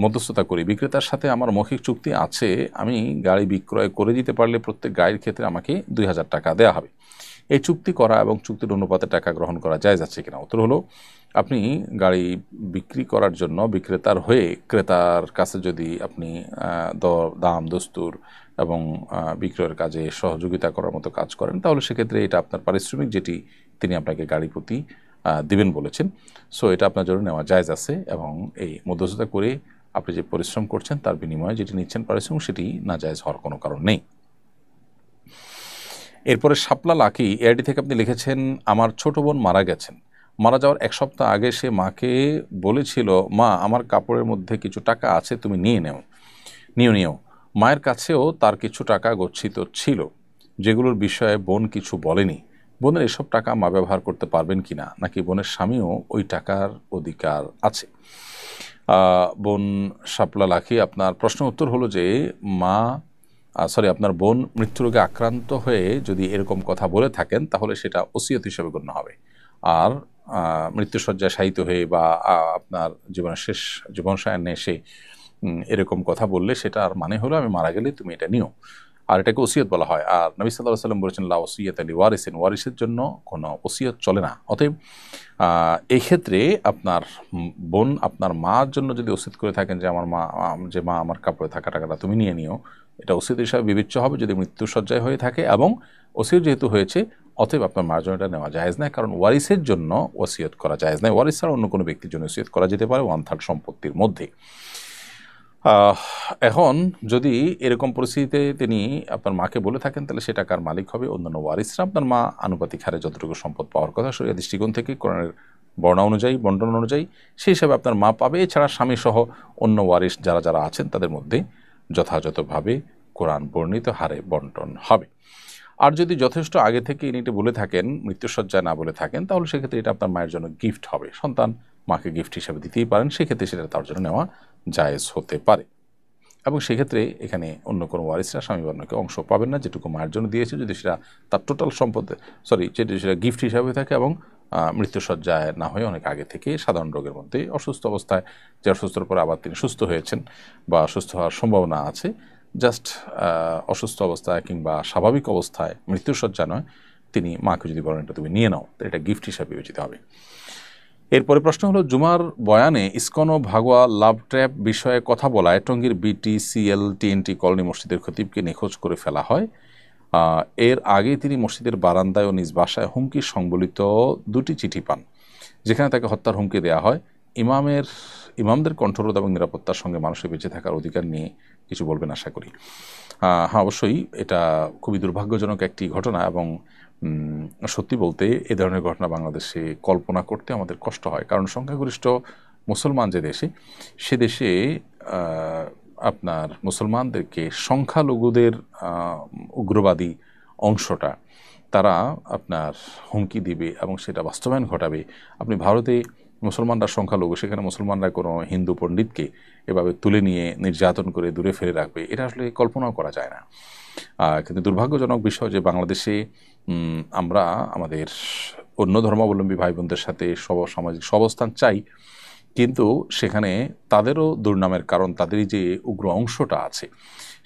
মধ্যস্থতা করি, বিক্রেতার সাথে আমার মৌখিক চুক্তি আছে, আমি গাড়ি বিক্রয় করে দিতে পারলে প্রত্যেক গাড়ির ক্ষেত্রে আমাকে 2000 টাকা দেওয়া হবে। এই চুক্তি করা এবং চুক্তির অনুপাতে টাকা গ্রহণ করা জায়েজ আছে কিনা? উত্তর হলো, আপনি গাড়ি বিক্রি করার জন্য বিক্রেতার হয়ে ক্রেতার কাছে যদি আপনি দাম দস্তুর এবং বিক্রয়ের কাজে সহযোগিতা করার মতো কাজ করেন, তাহলে সেক্ষেত্রে এটা আপনার পারিশ্রমিক যেটি তিনি আপনাকে গাড়ি প্রতি দিবেন বলেছেন, সো এটা আপনার জন্য নেওয়া জায়েজ আছে এবং এই মধ্যস্থতা করে আপনি যে পরিশ্রম করছেন তার বিনিময়ে যেটি নিচ্ছেন পারিশ্রমিক, সেটি না জায়েজ হওয়ার কোনো কারণ নেই। এরপরে শাপলা লাকি এআইডি থেকে আপনি লিখেছেন, আমার ছোট বোন মারা গেছেন, মারা যাওয়ার 1 সপ্তাহ আগে সে মাকে বলেছিল, মা আমার কাপড়ের মধ্যে কিছু টাকা আছে, তুমি নিও। মায়ের কাছেও তার কিছু টাকা গচ্ছিত ছিল, যেগুলোর বিষয়ে বোন কিছু বলেনি। বোনের এসব টাকা মা ব্যবহার করতে পারবেন কিনা, নাকি বোনের স্বামীও ওই টাকার অধিকার আছে? বোন শাপলা লাকি, আপনার প্রশ্ন উত্তর হলো যে আপনার বোন মৃত্যুরোগে আক্রান্ত হয়ে যদি এরকম কথা বলে থাকেন তাহলে সেটা ওসিয়ত হিসেবে গণ্য হবে। আর মৃত্যুশয্যায় শায়িত হয়ে বা আপনার জীবনের শেষ জীবনসায়ান্নে এসে এরকম কথা বললে সেটার মানে হলো আমি মারা গেলে তুমি এটা নিও, আর এটাকে ওসিয়ত বলা হয়। আর নবী সাল্লাল্লাহু আলাইহি ওয়াসাল্লাম বলেছেন, লা ওসিয়াতা লিওয়ারিসিন, ওয়ারিসের জন্য কোনো ওসিয়ত চলে না। অতএব এই ক্ষেত্রে আপনার বোন আপনার মার জন্য যদি ওসিয়ত করে থাকেন যে মা আমার কাপড়ে থাকা টাকাটা তুমি নিয়ে নিও, এটা ওসিয়ত হিসাবে বিবেচ্য হবে যদি মৃত্যুসজ্জায় হয়ে থাকে, এবং ওসিয়ত যেহেতু হয়েছে অতএব আপনার মার জন্য এটা নেওয়া জায়েজ নয়, কারণ ওয়ারিসের জন্য ওসিয়ত করা জায়েজ নয়। ওয়ারিস ছাড়া অন্য কোনো ব্যক্তির জন্য ওসিয়ত করা যেতে পারে 1/3 সম্পত্তির মধ্যে। এখন যদি এরকম পরিস্থিতিতে তিনি আপনার মাকে বলে থাকেন, তাহলে সে টাকার মালিক হবে অন্যান্য ওয়ারিসরা। আপনার মা আনুপাতিক হারে যতটুকু সম্পদ পাওয়ার কথা শরিয়া দৃষ্টিকোণ থেকে কোরআনের বন্টন অনুযায়ী সেই হিসাবে আপনার মা পাবে। এছাড়া স্বামী সহ অন্য ওয়ারিস যারা যারা আছেন তাদের মধ্যে যথাযথভাবে কোরআন বর্ণিত হারে বন্টন হবে। আর যদি যথেষ্ট আগে থেকে ইনি এটা বলে থাকেন, মৃত্যুসজ্জায় না বলে থাকেন, তাহলে সেক্ষেত্রে এটা আপনার মায়ের জন্য গিফট হবে। সন্তান মাকে গিফট হিসাবে দিতেই পারেন, সেক্ষেত্রে সেটা তার জন্য নেওয়া জায়েজ হতে পারে। এবং সেক্ষেত্রে এখানে অন্য কোনো ওয়ারিসরা স্বামী বা অন্যকে অংশ পাবেন না, যেটুকু মায়ের জন্য দিয়েছে, যদি সেটা তার টোটাল সম্পদ যদি সেটা গিফট হিসাবে থাকে এবং মৃত্যুসজ্জায় না হয়ে অনেক আগে থেকে সাধারণ রোগের মধ্যে অসুস্থ অবস্থায়, যে অসুস্থর পরে আবার তিনি সুস্থ হয়েছেন বা সুস্থ হওয়ার সম্ভাবনা আছে, জাস্ট অসুস্থ অবস্থায় কিংবা স্বাভাবিক অবস্থায় মৃত্যুসজ্জা নয়, তিনি মাকে যদি বলেন এটা তুমি নিয়ে নাও, তো এটা গিফট হিসাবে বিবেচিত হবে। এরপরে প্রশ্ন হলো, জুমার বয়ানে ইসকন ও ভাগোয়া লাভ ট্র্যাপ বিষয়ে কথা বলায় টঙ্গীর BTCL TNT কলোনি মসজিদের খতিবকে নিখোঁজ করে ফেলা হয়। এর আগে তিনি মসজিদের বারান্দায় ও নিজ বাসায় হুমকি সংবলিত 2টি চিঠি পান, যেখানে তাকে হত্যার হুমকি দেওয়া হয়। ইমামদের কণ্ঠরোধ এবং নিরাপত্তার সঙ্গে মানুষের বেঁচে থাকার অধিকার নিয়ে কিছু বলবেন আশা করি। হ্যাঁ, অবশ্যই এটা খুবই দুর্ভাগ্যজনক একটি ঘটনা, এবং সত্যি বলতে এ ধরনের ঘটনা বাংলাদেশে কল্পনা করতে আমাদের কষ্ট হয়, কারণ সংখ্যাগরিষ্ঠ মুসলমান যে দেশে, সে দেশে আপনার মুসলমানদেরকে সংখ্যালঘুদের উগ্রবাদী অংশটা তারা আপনার হুমকি দিবে এবং সেটা বাস্তবায়ন ঘটাবে। আপনি ভারতে মুসলমানরা সংখ্যালঘু, সেখানে মুসলমানরা কোনো হিন্দু পণ্ডিতকে এভাবে তুলে নিয়ে নির্যাতন করে দূরে ফেলে রাখবে, এটা আসলে কল্পনাও করা যায় না। কিন্তু দুর্ভাগ্যজনক বিষয় যে বাংলাদেশে আমরা আমাদের অন্য ধর্মাবলম্বী ভাই বোনদের সাথে সামাজিক অবস্থান চাই, কিন্তু সেখানে তাদেরও দুর্নামের কারণ তাদেরই যে উগ্র অংশটা আছে,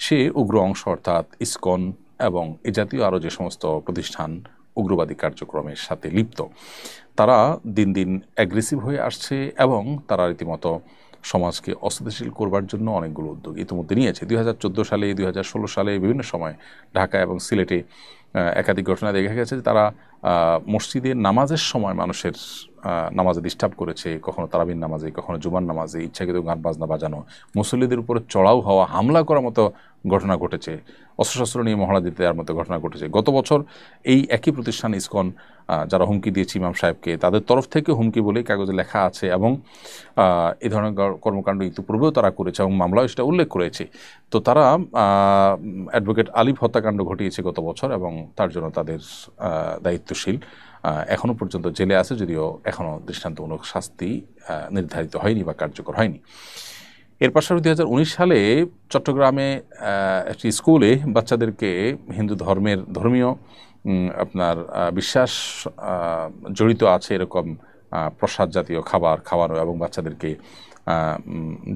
সে উগ্র অংশ অর্থাৎ ইসকন এবং এ জাতীয় আরও যে সমস্ত প্রতিষ্ঠান উগ্রবাদী কার্যক্রমের সাথে লিপ্ত, তারা দিন দিন অ্যাগ্রেসিভ হয়ে আসছে এবং তারা রীতিমতো সমাজকে অস্থিতিশীল করবার জন্য অনেকগুলো উদ্যোগ ইতিমধ্যে নিয়েছে। 2014 সালে, 2016 সালে বিভিন্ন সময় ঢাকা এবং সিলেটে একাধিক ঘটনা দেখা গেছে যে তারা মসজিদে নামাজের সময় মানুষের নামাজে ডিস্টার্ব করেছে, কখনো তারাবির নামাজে, কখনো জুমার নামাজে ইচ্ছাকৃত গান বাজনা বাজানো, মুসল্লিদের উপরে চড়াও হওয়া, হামলা করার মতো ঘটনা ঘটেছে, অস্ত্রশস্ত্র নিয়ে মহড়া দিতে দেওয়ার মতো ঘটনা ঘটেছে। গত বছর এই একই প্রতিষ্ঠান ইসকন যারা হুমকি দিয়েছে ইমাম সাহেবকে, তাদের তরফ থেকে হুমকি বলেই কাগজে লেখা আছে, এবং এই ধরনের কর্মকাণ্ড ইতিপূর্বেও তারা করেছে এবং মামলাও সেটা উল্লেখ করেছে। তো তারা অ্যাডভোকেট আলিফ হত্যাকাণ্ড ঘটিয়েছে গত বছর, এবং তার জন্য তাদের দায়িত্বশীল এখনও পর্যন্ত জেলে আছে, যদিও এখনও দৃষ্টান্তমূলক শাস্তি নির্ধারিত হয়নি বা কার্যকর হয়নি। এর পাশাপাশি 2019 সালে চট্টগ্রামে একটি স্কুলে বাচ্চাদেরকে হিন্দু ধর্মীয় আপনার বিশ্বাস জড়িত আছে এরকম প্রসাদ জাতীয় খাবার খাওয়ানো এবং বাচ্চাদেরকে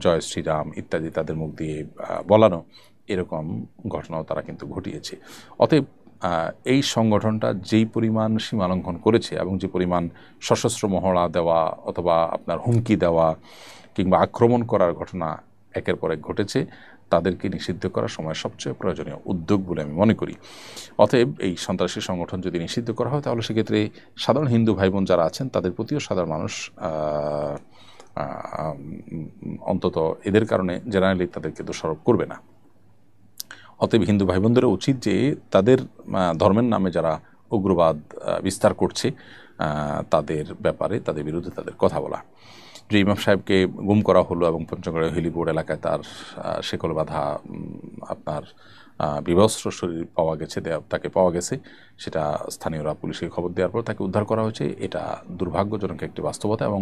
জয় শ্রীরাম ইত্যাদি তাদের মুখ দিয়ে বলানো, এরকম ঘটনাও তারা কিন্তু ঘটিয়েছে। অতএব এই সংগঠনটা যেই পরিমাণ সীমালঙ্ঘন করেছে এবং যে পরিমাণ সশস্ত্র মহড়া দেওয়া অথবা আপনার হুমকি দেওয়া কিংবা আক্রমণ করার ঘটনা একের পর এক ঘটেছে, তাদেরকে নিষিদ্ধ করার সময় সবচেয়ে প্রয়োজনীয় উদ্যোগ বলে আমি মনে করি। অতএব এই সন্ত্রাসী সংগঠন যদি নিষিদ্ধ করা হয়, তাহলে সেক্ষেত্রে সাধারণ হিন্দু ভাই বোন যারা আছেন তাদের প্রতিও সাধারণ মানুষ অন্তত এদের কারণে জেনারেলি তাদেরকে দোষারোপ করবে না। অতএব হিন্দু ভাই বোনদেরও উচিত যে তাদের ধর্মের নামে যারা উগ্রবাদ বিস্তার করছে তাদের ব্যাপারে, তাদের বিরুদ্ধে তাদের কথা বলা। যে ইমাম সাহেবকে গুম করা হলো এবং পঞ্চগড়ের হেলিপোর্ট এলাকায় তার শেকল বাঁধা আপনার বিবস্ত্র শরীর তাকে পাওয়া গেছে, সেটা স্থানীয়রা পুলিশকে খবর দেওয়ার পর তাকে উদ্ধার করা হয়েছে। এটা দুর্ভাগ্যজনক একটি বাস্তবতা, এবং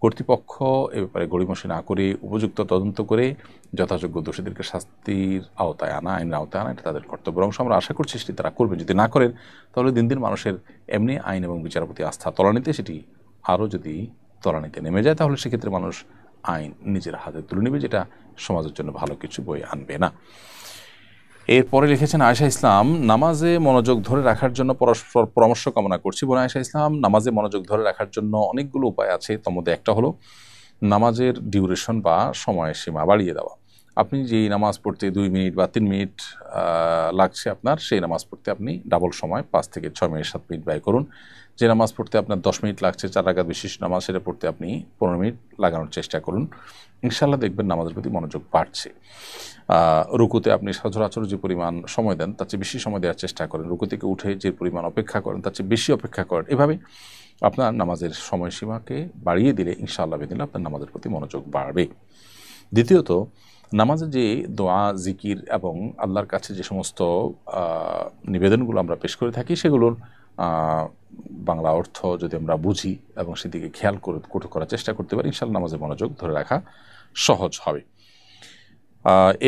কর্তৃপক্ষ এ ব্যাপারে গড়িমসি না করে উপযুক্ত তদন্ত করে যথাযোগ্য দোষীদেরকে শাস্তির আওতায় আনা, আইনের আওতায় আনা, এটা তাদের কর্তব্য। অংশ আমরা আশা করছি সেটি তারা করবে। যদি না করেন, তাহলে দিন দিন মানুষের এমনি আইন এবং বিচারের প্রতি আস্থা তলানিতে, সেটি আরও যদি তলানিতে নেমে যায়, তাহলে সেক্ষেত্রে মানুষ আইন নিজের হাতে তুলে নেবে, যেটা সমাজের জন্য ভালো কিছু বয়ে আনবে না। এরপরে লিখেছেন আয়েশা ইসলাম, নামাজে মনোযোগ ধরে রাখার জন্য পরস্পর পরামর্শ কামনা করছি। বোন আয়েশা ইসলাম, নামাজে মনোযোগ ধরে রাখার জন্য অনেকগুলো উপায় আছে, তার মধ্যে একটা হলো নামাজের ডিউরেশন বা সময় সীমা বাড়িয়ে দেওয়া। আপনি যেই নামাজ পড়তে 2 মিনিট বা 3 মিনিট লাগছে আপনার, সেই নামাজ পড়তে আপনি ডাবল সময় 5 থেকে 6 মিনিট 7 মিনিট ব্যয় করুন। যে নামাজ পড়তে আপনার 10 মিনিট লাগছে 4 রাকাত বিশিষ্ট নামাজ, সেটা পড়তে আপনি 15 মিনিট লাগানোর চেষ্টা করুন। ইনশাআল্লাহ দেখবেন নামাজের প্রতি মনোযোগ বাড়ছে। রুকুতে আপনি সচরাচর যে পরিমাণ সময় দেন তার চেয়ে বেশি সময় দেওয়ার চেষ্টা করেন। রুকু থেকে উঠে যে পরিমাণ অপেক্ষা করেন তার চেয়ে বেশি অপেক্ষা করেন। এভাবে আপনার নামাজের সময়সীমাকে বাড়িয়ে দিলে ইনশাআল্লাহ বিদিল্লাহ আপনার নামাজের প্রতি মনোযোগ বাড়বে। দ্বিতীয়ত, নামাজে যে দোয়া, জিকির এবং আল্লাহর কাছে যে সমস্ত নিবেদনগুলো আমরা পেশ করে থাকি সেগুলোর বাংলা অর্থ যদি আমরা বুঝি এবং সেদিকে খেয়াল করার চেষ্টা করতে পারি, ইনশাআল্লাহ নামাজের মনোযোগ ধরে রাখা সহজ হবে।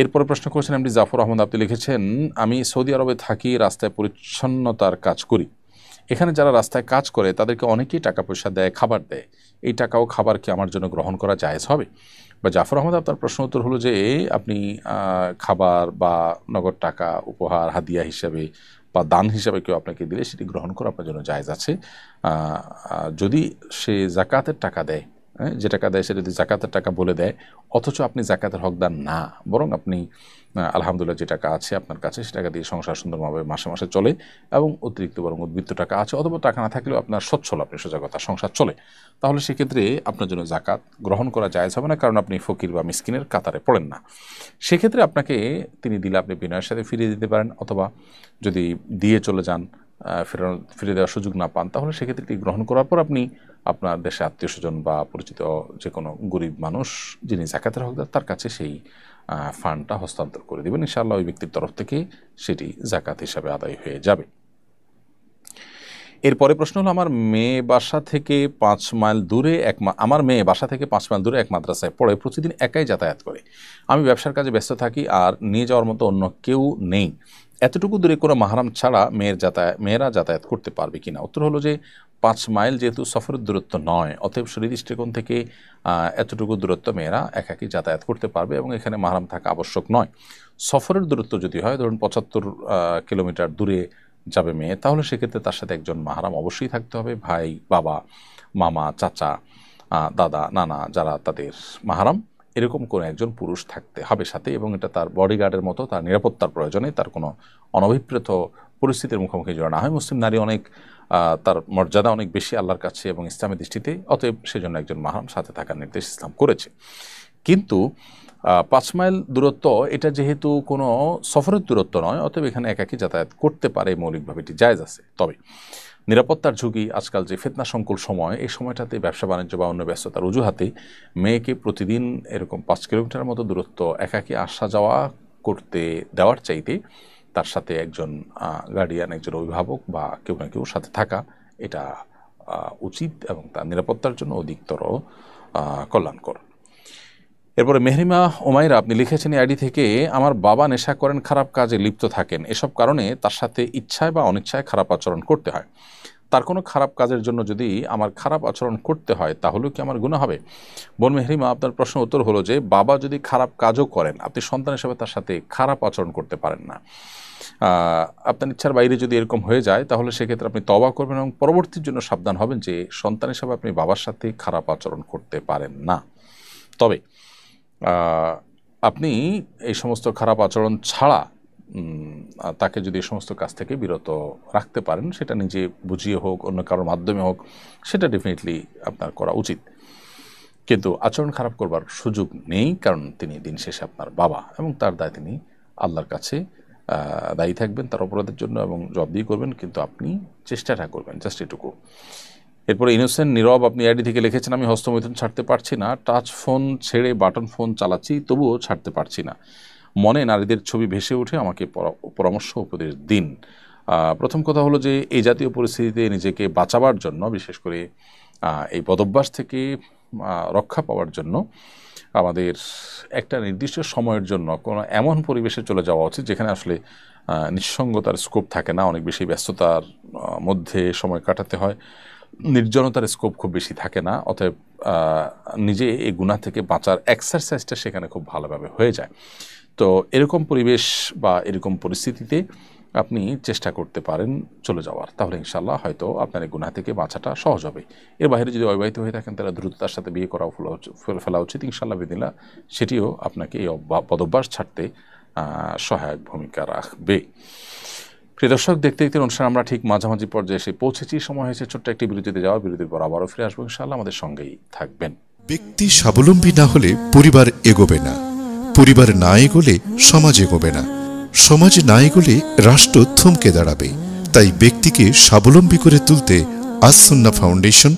এরপরে প্রশ্ন করেছেন এমডি জাফর আহমদ, আপনি লিখেছেন, আমি সৌদি আরবে থাকি, রাস্তায় পরিচ্ছন্নতার কাজ করি। এখানে যারা রাস্তায় কাজ করে তাদেরকে অনেকেই টাকা পয়সা দেয়, খাবার দেয়। এই টাকা ও খাবার কি আমার জন্য গ্রহণ করা জায়েজ হবে? বা জাফর আহমদ, আপনার প্রশ্ন উত্তর হলো যে আপনি খাবার বা নগদ টাকা উপহার, হাদিয়া হিসাবে বা দান হিসাবে কেউ আপনাকে দিলে সেটি গ্রহণ করা আপনার জন্য জায়েজ আছে। যদি সে জাকাতের টাকা দেয়, যে টাকা দেয় সেটা যদি জাকাতের টাকা বলে দেয়, অথচ আপনি জাকাতের হকদার না, বরং আপনি আলহামদুলিল্লাহ যে টাকা আছে আপনার কাছে সে টাকা দিয়ে সংসার সুন্দরভাবে মাসে মাসে চলে এবং অতিরিক্ত বরং উদ্বৃত্ত টাকা আছে, অথবা টাকা না থাকলেও আপনার সচ্ছল, আপনি সোজা কথা সংসার চলে, তাহলে সেক্ষেত্রে আপনার জন্য জাকাত গ্রহণ করা জায়েজ হবে না, কারণ আপনি ফকির বা মিসকিনের কাতারে পড়েন না। সেক্ষেত্রে আপনাকে তিনি দিলে আপনি বিনয়ের সাথে ফিরিয়ে দিতে পারেন, অথবা যদি দিয়ে চলে যান, ফিরে দেওয়ার সুযোগ না পান, তাহলে সেক্ষেত্রে এটি গ্রহণ করার পর আপনি আপনার দেশে আত্মীয় স্বজন বা পরিচিত যে কোনো গরিব মানুষ যিনি জাকাতের হকদার তার কাছে সেই ফান্ডটা হস্তান্তর করে দেবেন। ইনশাআল্লাহ ওই ব্যক্তির তরফ থেকে সেটি জাকাত হিসাবে আদায় হয়ে যাবে। এরপরে প্রশ্ন হলো, আমার মেয়ে বাসা থেকে 5 মাইল দূরে এক মাদ্রাসায় পড়ে, প্রতিদিন একাই যাতায়াত করে। আমি ব্যবসার কাজে ব্যস্ত থাকি আর নিয়ে যাওয়ার মতো অন্য কেউ নেই। এতটুকু দূরে কোনো মাহরাম ছাড়া মেয়েরা যাতায়াত করতে পারবে কিনা? উত্তর হলো যে 5 মাইল যেহেতু সফরের দূরত্ব নয়, অতএব শরীর দৃষ্টিকোণ থেকে এতটুকু দূরত্ব মেয়েরা একাকী যাতায়াত করতে পারবে এবং এখানে মাহরাম থাকা আবশ্যক নয়। সফরের দূরত্ব যদি হয়, ধরুন 75 কিলোমিটার দূরে যাবে মেয়ে, তাহলে সেক্ষেত্রে তার সাথে একজন মাহরাম অবশ্যই থাকতে হবে। ভাই, বাবা, মামা, চাচা, দাদা, নানা, যারা তাদের মাহরাম, এরকম কোনো একজন পুরুষ থাকতে হবে সাথে, এবং এটা তার বডিগার্ডের মতো, তার নিরাপত্তার প্রয়োজনে, তার কোনো অনভিপ্রেত পরিস্থিতির মুখোমুখি যেন না হয়। মুসলিম নারী অনেক, তার মর্যাদা অনেক বেশি আল্লাহর কাছে এবং ইসলামের দৃষ্টিতে, অতএব সেজন্য একজন মাহরাম সাথে থাকার নির্দেশ ইসলাম করেছে। কিন্তু 5 মাইল দূরত্ব এটা যেহেতু কোনো সফরের দূরত্ব নয়, অতএব এখানে একাকী যাতায়াত করতে পারে, মৌলিকভাবে এটি জায়েজ আছে। তবে নিরাপত্তার ঝুঁকি, আজকাল যে ফিতনা সংকুল সময়, এই সময়টাতে ব্যবসা বাণিজ্য বা অন্য ব্যস্ততার অজুহাতে মেয়েকে প্রতিদিন এরকম 5 কিলোমিটারের মতো দূরত্ব একাকী আসা যাওয়া করতে দেওয়ার চাইতে তার সাথে একজন গার্ডিয়ান, একজন অভিভাবক বা কেউ না কেউ সাথে থাকা, এটা উচিত এবং তার নিরাপত্তার জন্য অধিকতর কল্যাণকর। এরপরে মেহরিমা ওমাইরা, আপনি লিখেছেন আইডি থেকে, আমার বাবা নেশা করেন, খারাপ কাজে লিপ্ত থাকেন, এসব কারণে তার সাথে ইচ্ছায় বা অনিচ্ছায় খারাপ আচরণ করতে হয়। তার কোনো খারাপ কাজের জন্য যদি আমার খারাপ আচরণ করতে হয় তাহলেও কি আমার গুনাহ হবে? বোন মেহরিমা, আপনার প্রশ্ন উত্তর হলো যে বাবা যদি খারাপ কাজও করেন, আপনি সন্তান হিসেবে তার সাথে খারাপ আচরণ করতে পারেন না। আপনার ইচ্ছার বাইরে যদি এরকম হয়ে যায়, তাহলে সেক্ষেত্রে আপনি তওবা করবেন এবং পরবর্তীর জন্য সাবধান হবেন যে সন্তান হিসেবে আপনি বাবার সাথে খারাপ আচরণ করতে পারেন না। তবে আপনি এই সমস্ত খারাপ আচরণ ছাড়া তাকে যদি এই সমস্ত কাজ থেকে বিরত রাখতে পারেন, সেটা নিজে বুঝিয়ে হোক, অন্য কারোর মাধ্যমে হোক, সেটা ডেফিনেটলি আপনার করা উচিত। কিন্তু আচরণ খারাপ করবার সুযোগ নেই, কারণ তিনি দিন শেষে আপনার বাবা এবং তার দায় তিনি আল্লাহর কাছে দায়ী থাকবেন তার অপরাধের জন্য এবং জবাবদিহি করবেন, কিন্তু আপনি চেষ্টাটা করবেন, জাস্ট এটুকু। এরপরে ইনোসেন্ট নীরব, আপনি আইডি থেকে লিখেছেন, আমি হস্তমৈথুন ছাড়তে পারছি না, টাচ ফোন ছেড়ে বাটন ফোন চালাচ্ছি, তবুও ছাড়তে পারছি না। মনে নারীদের ছবি ভেসে উঠে, আমাকে পরামর্শ উপদেশ দিন। প্রথম কথা হলো যে এই জাতীয় পরিস্থিতিতে নিজেকে বাঁচাবার জন্য, বিশেষ করে এই বদভ্যাস থেকে রক্ষা পাওয়ার জন্য আমাদের একটা নির্দিষ্ট সময়ের জন্য কোনো এমন পরিবেশে চলে যাওয়া উচিত যেখানে আসলে নিঃসঙ্গতার স্কোপ থাকে না, অনেক বেশি ব্যস্ততার মধ্যে সময় কাটাতে হয়, নির্জনতার স্কোপ খুব বেশি থাকে না, অতএব নিজে এই গুনাহ থেকে বাঁচার এক্সারসাইজটা সেখানে খুব ভালোভাবে হয়ে যায়। তো এরকম পরিবেশ বা এরকম পরিস্থিতিতে আপনি চেষ্টা করতে পারেন চলে যাওয়ার, তাহলে ইনশাআল্লাহ হয়তো আপনার এই গুনাহ থেকে বাঁচাটা সহজ হবে। এর বাইরে যদি অবিবাহিত হয়ে থাকেন তাহলে দ্রুততার সাথে বিয়ে করা ফেলা উচিত, ইনশাআল্লাহ বিদিল্লাহ সেটিও আপনাকে এই পদভ্যাস ছাড়তে সহায়ক ভূমিকা রাখবে। প্রিয় দর্শক, দেখতে দেখতে অনুষ্ঠান আমরা ঠিক মাঝামাঝি পর্যায়ে এসে পৌঁছেছি। সময় হয়েছে ছোট্ট একটি বিরতিতে যাওয়া। বিরতির পর আবারও ফিরে আসবো ইনশাআল্লাহ, আমাদের সঙ্গেই থাকবেন। ব্যক্তি স্বাবলম্বী না হলে পরিবার এগোবে না, পরিবার না এগোলে সমাজ এগোবে না, সমাজ না এগোলে রাষ্ট্র থমকে দাঁড়াবে। তাই ব্যক্তিকে স্বাবলম্বী করে তুলতে আস-সুন্নাহ ফাউন্ডেশন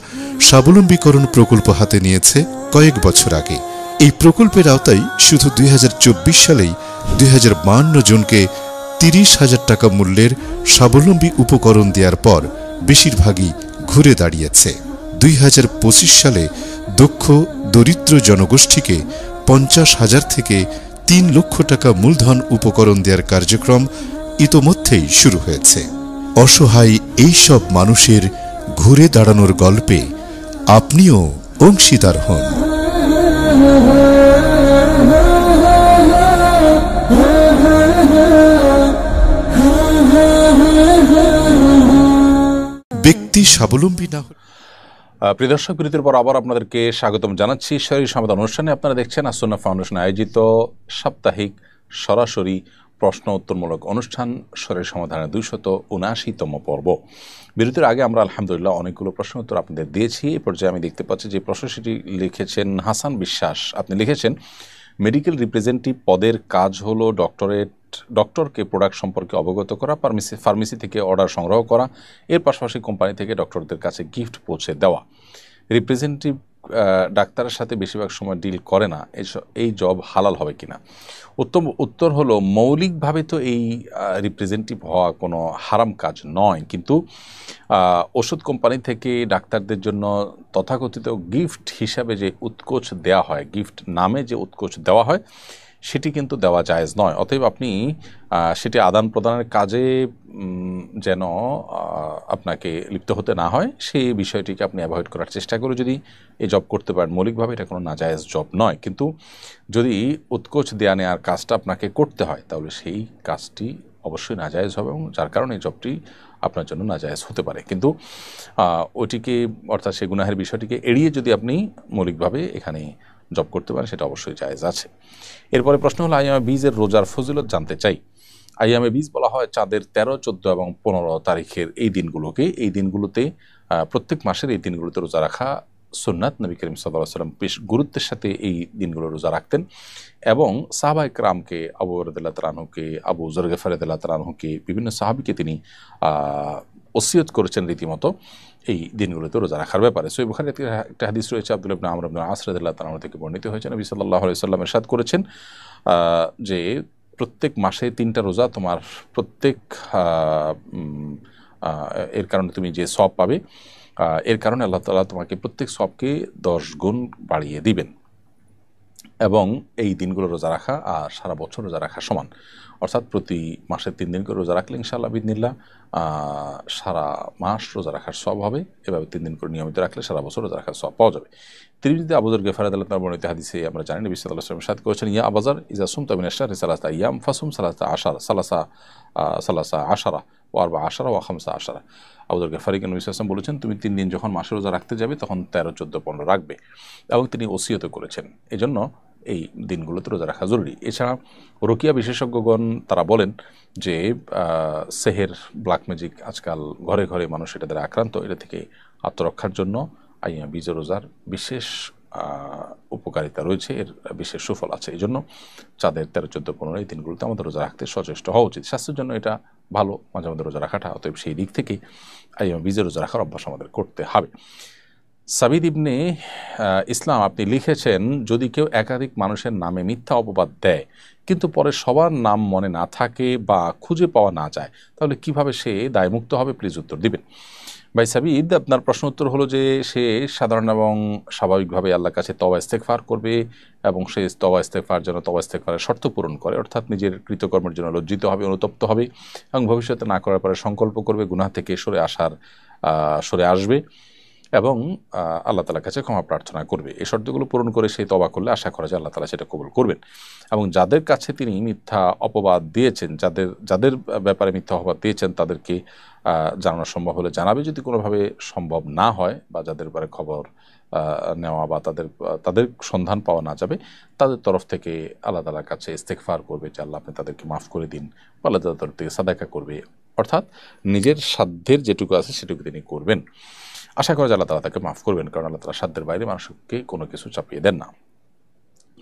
স্বাবলম্বীকরণ প্রকল্প হাতে নিয়েছে কয়েক বছর আগে। এই প্রকল্পের আওতায় শুধু 2024 সালেই 2052 জনকে 30,000 টাকা মূল্যের স্বাবলম্বী উপকরণ দেওয়ার পর বেশিরভাগই ঘুরে দাঁড়িয়েছে। 2025 সালে দক্ষ দরিদ্র জনগোষ্ঠীকে 50,000 থেকে 3 লক্ষ টাকা মূলধন উপকরণ দেওয়ার কার্যক্রম ইতোমধ্যেই শুরু হয়েছে। অসহায় এই সব মানুষের ঘুরে দাঁড়ানোর গল্পে আপনিও অংশীদার হন। ব্যক্তি স্বাবলম্বী না হলে। প্রিয় দর্শক, বিরতির পর আবার আপনাদেরকে স্বাগতম জানাচ্ছি শরীর সমাধান অনুষ্ঠানে। আপনারা দেখছেন আস-সুন্নাহ ফাউন্ডেশন আয়োজিত সাপ্তাহিক সরাসরি প্রশ্ন উত্তরমূলক অনুষ্ঠান শরীর সমাধানের 279তম পর্ব। বিরতির আগে আমরা আলহামদুলিল্লাহ অনেকগুলো প্রশ্ন উত্তর আপনাদের দিয়েছি। এই পর্যায়ে আমি দেখতে পাচ্ছি যে প্রশ্ন সেটি লিখেছেন হাসান বিশ্বাস। আপনি লিখেছেন, মেডিকেল রিপ্রেজেন্টেটিভ পদের কাজ হলো ডক্টরকে প্রোডাক্ট সম্পর্কে অবগত করা, ফার্মেসি থেকে অর্ডার সংগ্রহ করা, এর পাশাপাশি কোম্পানি থেকে ডক্টরদের কাছে গিফট পৌঁছে দেওয়া। রিপ্রেজেন্টেটিভ ডাক্তারের সাথে বেশিরভাগ সময় ডিল করে না, এই জব হালাল হবে কিনা? উত্তর হলো, মৌলিকভাবে তো এই রিপ্রেজেন্টেটিভ হওয়া কোনো হারাম কাজ নয়, কিন্তু ওষুধ কোম্পানি থেকে ডাক্তারদের জন্য তথাকথিত গিফট হিসাবে যে উৎকোচ দেওয়া হয়, গিফট নামে যে উৎকোচ দেওয়া হয়, সেটি কিন্তু দেওয়া জায়েজ নয়। অতএব আপনি সেটি আদান প্রদানের কাজে যেন আপনাকে লিপ্ত হতে না হয়, সেই বিষয়টিকে আপনি অ্যাভয়েড করার চেষ্টা করে যদি এই জব করতে পারেন, মৌলিকভাবে এটা কোনো নাজায়েজ জব নয়। কিন্তু যদি উৎকোচ দেয়া নেওয়ার কাজটা আপনাকে করতে হয়, তাহলে সেই কাজটি অবশ্যই নাজায়েজ হবে এবং যার কারণে এই জবটি আপনার জন্য নাজায়েজ হতে পারে। কিন্তু ওইটিকে, অর্থাৎ সেই গুনাহের বিষয়টিকে এড়িয়ে যদি আপনি মৌলিকভাবে এখানে জব করতে পারেন, সেটা অবশ্যই জায়েজ আছে। এরপরে প্রশ্ন হলো, আইয়ামে বীজের রোজার ফজিলত জানতে চাই। আইয়ামে বীজ বলা হয় চাঁদের 13, 14 এবং 15 তারিখের এই দিনগুলোতে প্রত্যেক মাসের এই দিনগুলোতে রোজা রাখা সুন্নাত। নবী করিম সাল্লাল্লাহু আলাইহি ওয়াসাল্লাম বেশ গুরুত্বের সাথে এই দিনগুলো রোজা রাখতেন এবং সাহাবায়ে কেরামকে, আবু হুরায়রা রাদিয়াল্লাহু তাআলা আনহুকে, আবু যর গিফারী রাদিয়াল্লাহু তাআলা আনহুকে, বিভিন্ন সাহাবীকে তিনি ওসিয়ত করেছেন রীতিমতো এই দিনগুলোতে রোজা রাখার ব্যাপারে। সহিহ বুখারীতে একটা হাদিস রয়েছে, আব্দুল্লাহ ইবনে আমর ইবনে আস রাদিয়াল্লাহু তাআলা আনহু থেকে বর্ণিত হয়েছে, নবী সাল্লাল্লাহু আলাইহি ওয়াসাল্লাম ইরশাদ করেছেন যে প্রত্যেক মাসে 3টা রোজা তোমার প্রত্যেক এর কারণে তুমি যে সওয়াব পাবে, এর কারণে আল্লাহ তাআলা তোমাকে প্রত্যেক সওয়াবকে 10 গুণ বাড়িয়ে দিবেন। এবং এই দিনগুলো রোজা রাখা আর সারা বছর রোজা রাখা সমান, অর্থাৎ প্রতি মাসে 3 দিন করে রোজা রাখলে ইনশাআল্লাহ বিইذনিল্লাহ সারা মাস রোজা রাখার সওয়াব হবে। এভাবে 3 দিন করে নিয়মিত রাখলে সারা বছর রোজা রাখার সওয়াব পাওয়া যাবে। তিরমিজিতে আবু যর গিফারী রাদিয়াল্লাহু তাআলা বর্ণিত হাদিসে আমরা জানি, নবী সাল্লাল্লাহু আলাইহি ওয়াসাল্লাম ইরশাদ করেছেন, ইয়া আবু যর ইযা সুমতা মিনাশ শাহরি সালাসা আইয়াম ফাসুম সালাসা আশারা ওয়া 14 ওয়া 15। আবু যর গিফারীকে নবী সাল্লাল্লাহু আলাইহি ওয়াসাল্লাম বলেছেন, তুমি 3 দিন যখন মাসে রোজা রাখতে যাবে তখন 13, 14, 15 রাখবে, এবং তিনি ওসিয়ত করেছেন। এজন্য এই দিনগুলোতে রোজা রাখা জরুরি। এছাড়া রুকিয়া বিশেষজ্ঞগণ তারা বলেন যে সেহের, ব্ল্যাক ম্যাজিক আজকাল ঘরে ঘরে মানুষ এটা দ্বারা আক্রান্ত, এটা থেকে আত্মরক্ষার জন্য আইয়ামে বীজ রোজার বিশেষ উপকারিতা রয়েছে, এর বিশেষ সুফল আছে। এই জন্য চাঁদের 13, 14, 15 এই দিনগুলোতে আমাদের রোজা রাখতে সচেষ্ট হওয়া উচিত। স্বাস্থ্যের জন্য এটা ভালো মাঝে মধ্যে রোজা রাখাটা, অতএব সেই দিক থেকে আইয়ামে বীজ রোজা রাখার অভ্যাস আমাদের করতে হবে। সাবিদ ইবনে ইসলাম আপনি লিখেছেন, যদি কেউ একাধিক মানুষের নামে মিথ্যা অপবাদ দেয় কিন্তু পরে সবার নাম মনে না থাকে বা খুঁজে পাওয়া না যায়, তাহলে কিভাবে সে দায়মুক্ত হবে? প্লিজ উত্তর দিবেন। ভাই সাবিদ, আপনার প্রশ্ন উত্তর হলো যে সে সাধারণ এবং স্বাভাবিকভাবে আল্লাহর কাছে তওবা ইস্তেগফার করবে এবং সে তওবা ইস্তেগফারের শর্ত পূরণ করে, অর্থাৎ নিজের কৃতকর্মের জন্য লজ্জিত হবে, অনুতপ্ত হবে এবং ভবিষ্যতে না করার পরে সংকল্প করবে, গুনাহ থেকে সরে আসবে। এবং আল্লাহ তাআলার কাছে ক্ষমা প্রার্থনা করবে। এই শর্তগুলো পূরণ করে সে তওবা করলে আশা করা যায় আল্লাহ তাআলা সেটা কবুল করবেন। এবং যাদের কাছে তিনি মিথ্যা অপবাদ দিয়েছেন, যাদের ব্যাপারে মিথ্যা অপবাদ দিয়েছেন তাদেরকে জানানো সম্ভব হলে জানাবে। যদি কোনোভাবে সম্ভব না হয় বা যাদের ব্যাপারে খবর নেওয়া বা তাদের সন্ধান পাওয়া না যাবে, তাদের তরফ থেকে আল্লাহ তাআলার কাছে ইস্তেগফার করবে যে আল্লাহ আপনি তাদেরকে মাফ করে দিন, বা আল্লাহ তাআলার তরফ থেকে সাদাকা করবে, অর্থাৎ নিজের সাধ্যের যেটুকু আছে সেটুকু তিনি করবেন। আশা করা যায় আল্লাহ তাআলা তাকে মাফ করবেন, কারণ আল্লাহ তাআলা সাধ্যের বাইরে মানুষকে কোনো কিছু চাপিয়ে দেন না।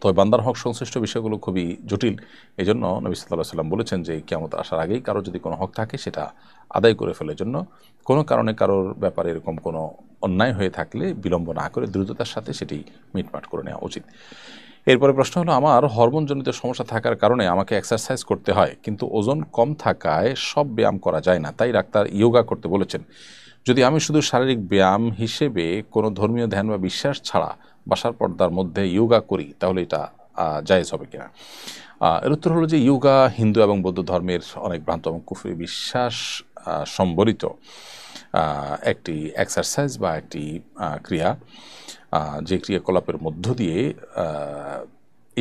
তবে বান্দার হক সংশ্লিষ্ট বিষয়গুলো খুবই জটিল। এই জন্য নবী সাল্লাল্লাহু আলাইহি ওয়াসাল্লাম বলেছেন যে কিয়ামত আসার আগেই কারো যদি কোনো হক থাকে সেটা আদায় করে ফেলার জন্য, কোনো কারণে কারোর ব্যাপারে এরকম কোনো অন্যায় হয়ে থাকলে বিলম্ব না করে দ্রুততার সাথে সেটি মিটমাট করে নেওয়া উচিত। এরপরে প্রশ্ন হলো, আমার হরমোনজনিত সমস্যা থাকার কারণে আমাকে এক্সারসাইজ করতে হয়, কিন্তু ওজন কম থাকায় সব ব্যায়াম করা যায় না, তাই ডাক্তার ইয়োগা করতে বলেছেন। যদি আমি শুধু শারীরিক ব্যায়াম হিসেবে কোনো ধর্মীয় ধ্যান বা বিশ্বাস ছাড়া বাসার পর্দার মধ্যে ইয়োগা করি তাহলে এটা জায়েজ হবে কিনা? এর উত্তর হলো যে ইয়োগা হিন্দু এবং বৌদ্ধ ধর্মের অনেক ভ্রান্ত এবং কুফরি বিশ্বাস সম্বলিত একটি এক্সারসাইজ বা একটি ক্রিয়া, যে ক্রিয়াকলাপের মধ্য দিয়ে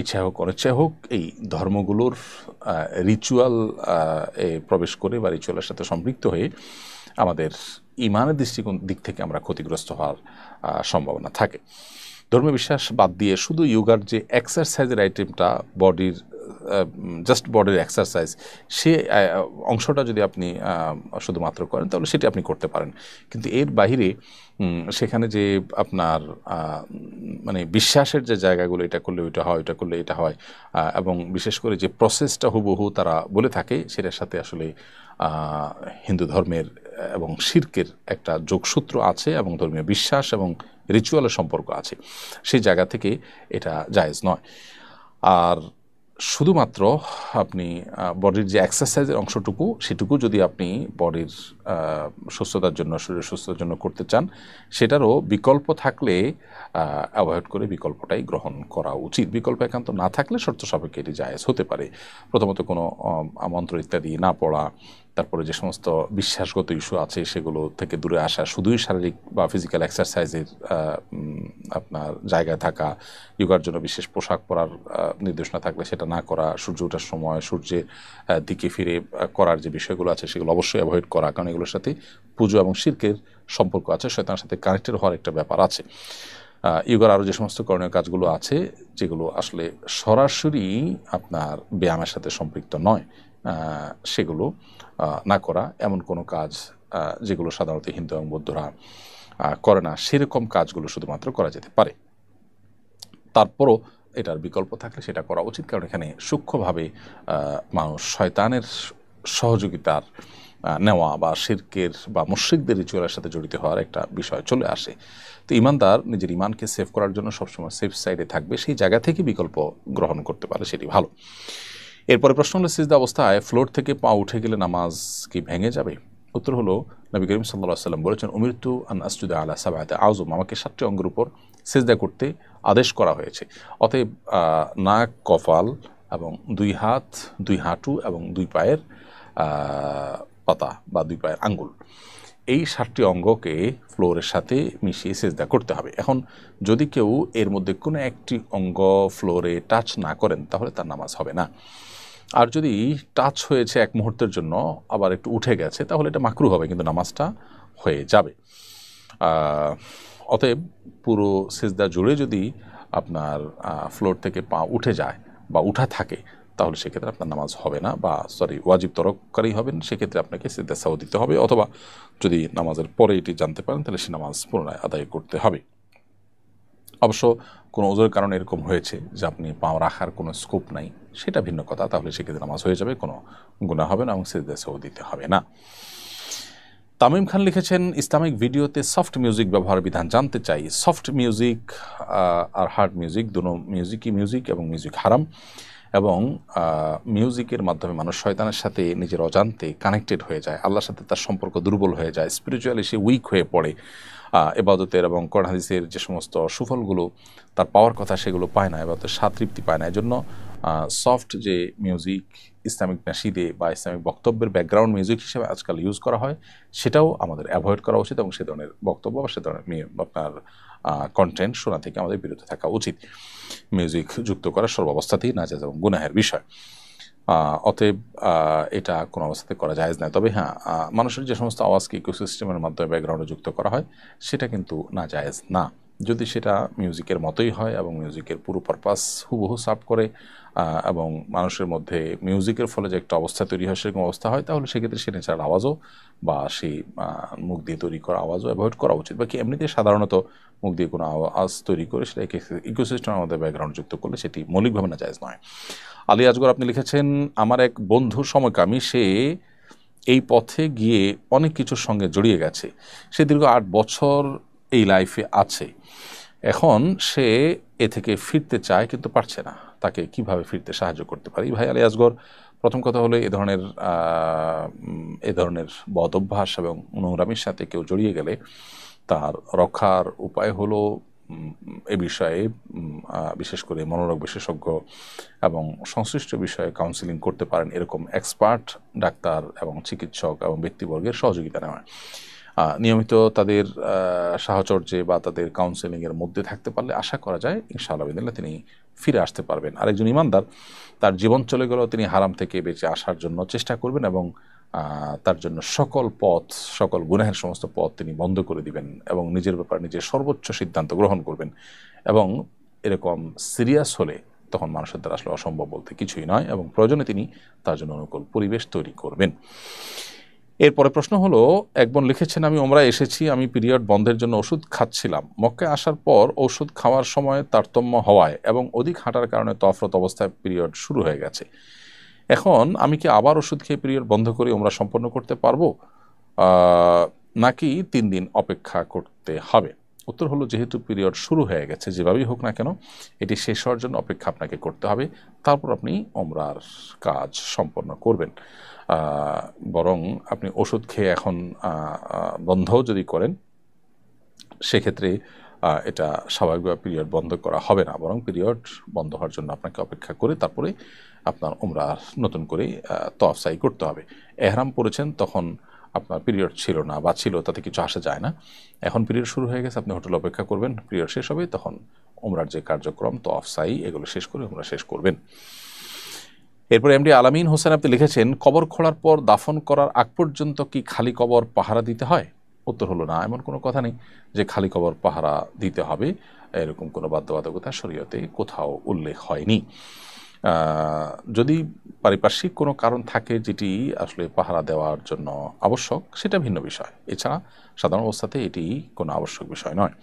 ইচ্ছা হোক অনিচ্ছা হোক এই ধর্মগুলোর রিচুয়াল প্রবেশ করে বা রিচুয়ালের সাথে সম্পৃক্ত হয়ে আমাদের ইমানের দৃষ্টিকোণ দিক থেকে আমরা ক্ষতিগ্রস্ত হওয়ার সম্ভাবনা থাকে। ধর্মীয় বিশ্বাস বাদ দিয়ে শুধু ইয়োগার যে এক্সারসাইজের আইটেমটা, বডির জাস্ট বডির এক্সারসাইজ, সে অংশটা যদি আপনি শুধুমাত্র করেন তাহলে সেটি আপনি করতে পারেন। কিন্তু এর বাহিরে সেখানে যে আপনার মানে বিশ্বাসের যে জায়গাগুলো, এটা করলে ওইটা হয়, ওইটা করলে এটা হয়, এবং বিশেষ করে যে প্রসেসটা হুবহু তারা বলে থাকে, সেটার সাথে আসলে হিন্দু ধর্মের এবং শিরকের একটা যোগসূত্র আছে এবং ধর্মীয় বিশ্বাস এবং রিচুয়ালের সম্পর্ক আছে। সেই জায়গা থেকে এটা জায়েজ নয়। আর শুধুমাত্র আপনি বডির যে এক্সারসাইজের অংশটুকু, সেটুকু যদি আপনি বডির সুস্থতার জন্য, শরীরের সুস্থতার জন্য করতে চান, সেটারও বিকল্প থাকলে অ্যাভয়েড করে বিকল্পটাই গ্রহণ করা উচিত। বিকল্প একান্ত না থাকলে শর্ত সাপেক্ষে এটি জায়েজ হতে পারে। প্রথমত কোনো মন্ত্র ইত্যাদি না পড়া, তারপরে যে সমস্ত বিশ্বাসগত ইস্যু আছে সেগুলো থেকে দূরে আসা, শুধুই শারীরিক বা ফিজিক্যাল এক্সারসাইজের আপনার জায়গায় থাকা, যোগার জন্য বিশেষ পোশাক পরার নির্দেশনা থাকলে সেটা না করা, সূর্য ওঠার সময় সূর্যের দিকে ফিরে করার যে বিষয়গুলো আছে সেগুলো অবশ্যই অ্যাভয়েড করা, কারণ এগুলোর সাথে পুজো এবং শিরকের সম্পর্ক আছে, শয়তানের সাথে কানেক্টেড হওয়ার একটা ব্যাপার আছে। ইয়োগার আরও যে সমস্ত করণীয় কাজগুলো আছে যেগুলো আসলে সরাসরি আপনার ব্যায়ামের সাথে সম্পৃক্ত নয়, সেগুলো না করা, এমন কোনো কাজ যেগুলো সাধারণত হিন্দু এবং বৌদ্ধরা করে না, সেরকম কাজগুলো শুধুমাত্র করা যেতে পারে। তারপরও এটার বিকল্প থাকলে সেটা করা উচিত, কারণ এখানে সূক্ষ্মভাবে মানুষ শয়তানের সহযোগিতার নেওয়া বা শিরকের বা মুশরিকদের রিচুয়ালের সাথে জড়িত হওয়ার একটা বিষয় চলে আসে। তো ইমানদার নিজের ইমানকে সেভ করার জন্য সবসময় সেফ সাইডে থাকবে, সেই জায়গা থেকে বিকল্প গ্রহণ করতে পারে, সেটি ভালো। এরপরে প্রশ্ন হলো, সিজদা অবস্থায় ফ্লোর থেকে পা উঠে গেলে নামাজ কি ভেঙে যাবে? উত্তর হলো, নবী করিম সাল্লাল্লাহু আলাইহি ওয়াসাল্লাম বলেছেন, উমিরতু আন আসজুদা আলা সাবআতি আযম, আমাকে 7টি অঙ্গের উপর সিজদা করতে আদেশ করা হয়েছে। অতএব নাক, কপাল এবং 2 হাত, 2 হাঁটু এবং 2 পায়ের পাতা বা 2 পায়ের আঙ্গুল, এই 7টি অঙ্গকে ফ্লোরের সাথে মিশিয়ে সিজদা করতে হবে। এখন যদি কেউ এর মধ্যে কোনো একটি অঙ্গ ফ্লোরে টাচ না করেন তাহলে তার নামাজ হবে না। আর যদি টাচ হয়েছে এক মুহূর্তের জন্য আবার একটু উঠে গেছে তাহলে এটা মাকরুহ হবে, কিন্তু নামাজটা হয়ে যাবে। অতএব পুরো সিজদা জুড়ে যদি আপনার ফ্লোর থেকে পা উঠে যায় বা উঠা থাকে তাহলে সেক্ষেত্রে আপনার নামাজ হবে না, বা ওয়াজিব তরককারী হবেন, সেক্ষেত্রে আপনাকে সিজদা সাহু দিতে হবে, অথবা যদি নামাজের পরে এটি জানতে পারেন তাহলে সে নামাজ পুনরায় আদায় করতে হবে। অবশ্য কোনো ওজোর কারণে এরকম হয়েছে যে আপনি পা রাখার কোনো স্কোপ নাই, সেটা ভিন্ন কথা, তাহলে সেক্ষেত্রে নামাজ হয়ে যাবে, কোনো গুনাহ হবে না এবং সিজদা সাহু দিতে হবে না। তামিম খান লিখেছেন, ইসলামিক ভিডিওতে সফট মিউজিক ব্যবহার বিধান জানতে চাই। সফট মিউজিক আর হার্ড মিউজিক, দুটো মিউজিক এবং মিউজিক হারাম। এবং মিউজিকের মাধ্যমে মানুষ শয়তানের সাথে নিজের অজান্তে কানেক্টেড হয়ে যায়, আল্লাহর সাথে তার সম্পর্ক দুর্বল হয়ে যায়, স্পিরিচুয়ালি সে উইক হয়ে পড়ে, এবাদতের এবং কোরআন হাদিসের যে সমস্ত সুফলগুলো তার পাওয়ার কথা সেগুলো পায় না, এবাদতের স্বাদ তৃপ্তি পায় না। এজন্য সফট যে মিউজিক ইসলামিক নাশিদে বা ইসলামিক বক্তব্যের ব্যাকগ্রাউন্ড মিউজিক হিসেবে আজকাল ইউজ করা হয়, সেটাও আমাদের অ্যাভয়েড করা উচিত এবং সে ধরনের বক্তব্য বা সে ধরনের আপনার কন্টেন্ট শোনা থেকে আমাদের বিরত থাকা উচিত। মিউজিক যুক্ত করা সর্বাবস্থাতেই নাজায়েজ এবং গুনাহের বিষয়। অতএব এটা কোনো অবস্থাতে করা জায়েজ নয়। তবে হ্যাঁ, মানুষের যে সমস্ত আওয়াজকে ইকোসিস্টেমের মাধ্যমে ব্যাকগ্রাউন্ডে যুক্ত করা হয় সেটা কিন্তু না জায়েজ না, যদি সেটা মিউজিকের মতোই হয় এবং মিউজিকের পুরো পারপাস হুবহু সার্ভ করে এবং মানুষের মধ্যে মিউজিকের ফলে যে একটা অবস্থা তৈরি হয় সেরকম অবস্থা হয়, তাহলে সেক্ষেত্রে সে ন্যাচারাল আওয়াজও বা সেই মুখ দিয়ে তৈরি করা আওয়াজও অ্যাভয়েড করা উচিত। বাকি এমনিতে সাধারণত মুখ দিয়ে কোনো আওয়াজ তৈরি করে সেটা ইকোসিস্টেমের মধ্যে ব্যাকগ্রাউন্ড যুক্ত করলে সেটি মৌলিকভাবে না জায়েজ নয়। আলী আজগর আপনি লিখেছেন, আমার এক বন্ধু সমকামী, সে এই পথে গিয়ে অনেক কিছুর সঙ্গে জড়িয়ে গেছে, সে দীর্ঘ 8 বছর এই লাইফে আছে, এখন সে এ থেকে ফিরতে চায় কিন্তু পারছে না, তাকে কিভাবে ফিরতে সাহায্য করতে পারি? ভাই আলী আসগর, প্রথম কথা হলো এ ধরনের বদ অভ্যাস এবং নোংরামির সাথে কেউ জড়িয়ে গেলে তার রক্ষার উপায় হলো এ বিষয়ে বিশেষ করে মনোরোগ বিশেষজ্ঞ এবং সংশ্লিষ্ট বিষয়ে কাউন্সিলিং করতে পারেন এরকম এক্সপার্ট ডাক্তার এবং চিকিৎসক এবং ব্যক্তিবর্গের সহযোগিতা নেওয়া, নিয়মিত তাদের সাহচর্যে বা তাদের কাউন্সেলিংয়ের মধ্যে থাকতে পারলে আশা করা যায় ইনশাআল্লাহ বিদিল্লাহ তিনি ফিরে আসতে পারবেন। আরেকজন ইমানদার, তার জীবন চলে গেলেও তিনি হারাম থেকে বেঁচে আসার জন্য চেষ্টা করবেন এবং তার জন্য সকল গুনাহের সমস্ত পথ তিনি বন্ধ করে দিবেন এবং নিজের ব্যাপারে নিজের সর্বোচ্চ সিদ্ধান্ত গ্রহণ করবেন। এবং এরকম সিরিয়াস হলে তখন মানুষের দ্বারা আসলে অসম্ভব বলতে কিছুই নয় এবং প্রয়োজনে তিনি তার জন্য অনুকূল পরিবেশ তৈরি করবেন। এরপরে প্রশ্ন হলো, এক বোন লিখেছেন, আমি ওমরায় এসেছি, আমি পিরিয়ড বন্ধের জন্য ওষুধ খাচ্ছিলাম, মক্কায় আসার পর ওষুধ খাওয়ার সময় তারতম্য হওয়ায় এবং অধিক হাঁটার কারণে তফরত অবস্থায় পিরিয়ড শুরু হয়ে গেছে, এখন আমি কি আবার ওষুধ খেয়ে পিরিয়ড বন্ধ করে ওমরা সম্পন্ন করতে পারবো নাকি 3 দিন অপেক্ষা করতে হবে? উত্তর হলো, যেহেতু পিরিয়ড শুরু হয়ে গেছে, যেভাবেই হোক না কেন এটি শেষ হওয়ার জন্য অপেক্ষা আপনাকে করতে হবে, তারপর আপনি ওমরার কাজ সম্পন্ন করবেন। বরং আপনি ওষুধ খেয়ে এখন বন্ধও যদি করেন সেক্ষেত্রে এটা স্বাভাবিকভাবে পিরিয়ড বন্ধ করা হবে না, বরং পিরিয়ড বন্ধ হওয়ার জন্য আপনাকে অপেক্ষা করে তারপরে আপনার ওমরা নতুন করে তওয়াফ সাই করতে হবে। এহরাম পরেছেন তখন আপনার পিরিয়ড ছিল না বা ছিল, তাতে কিছু আসা যায় না, এখন পিরিয়ড শুরু হয়ে গেছে, আপনি হোটেলে অপেক্ষা করবেন, পিরিয়ড শেষ হবে তখন ওমরার যে কার্যক্রম তওয়াফ সাই এগুলো শেষ করে ওমরা শেষ করবেন। এরপরে এমডি আলামিন হোসেন আপনি লিখেছেন, কবর খোঁড়ার পর দাফন করার আগ পর্যন্ত কি খালি কবর পাহারা দিতে হয়? উত্তর হলো, না, এমন কোনো কথা নেই যে খালি কবর পাহারা দিতে হবে, এরকম কোনো বাধ্যবাধকতা শরীয়তে কোথাও উল্লেখ হয়নি। যদি পারিপার্শ্বিক কোনো কারণ থাকে যেটি আসলে পাহারা দেওয়ার জন্য আবশ্যক, সেটা ভিন্ন বিষয়, এছাড়া সাধারণ অবস্থাতে এটি কোনো আবশ্যক বিষয় নয়।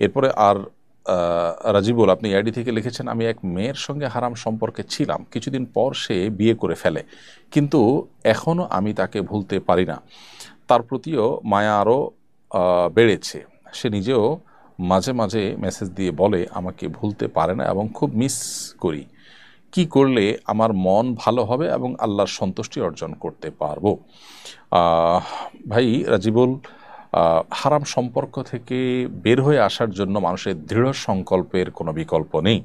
এরপরে আর রাজিবুল আপনি আইডি থেকে লিখেছেন, আমি এক মেয়ের সঙ্গে হারাম সম্পর্কে ছিলাম, কিছুদিন পর সে বিয়ে করে ফেলে, কিন্তু এখনও আমি তাকে ভুলতে পারি না, তার প্রতিও মায়া আরও বেড়েছে, সে নিজেও মাঝে মাঝে মেসেজ দিয়ে বলে আমাকে ভুলতে পারে না এবং খুব মিস করি, কি করলে আমার মন ভালো হবে এবং আল্লাহর সন্তুষ্টি অর্জন করতে পারবো? ভাই রাজিবুল, হারাম সম্পর্ক থেকে বের হয়ে আসার জন্য মানুষের দৃঢ় সংকল্পের কোনো বিকল্প নেই।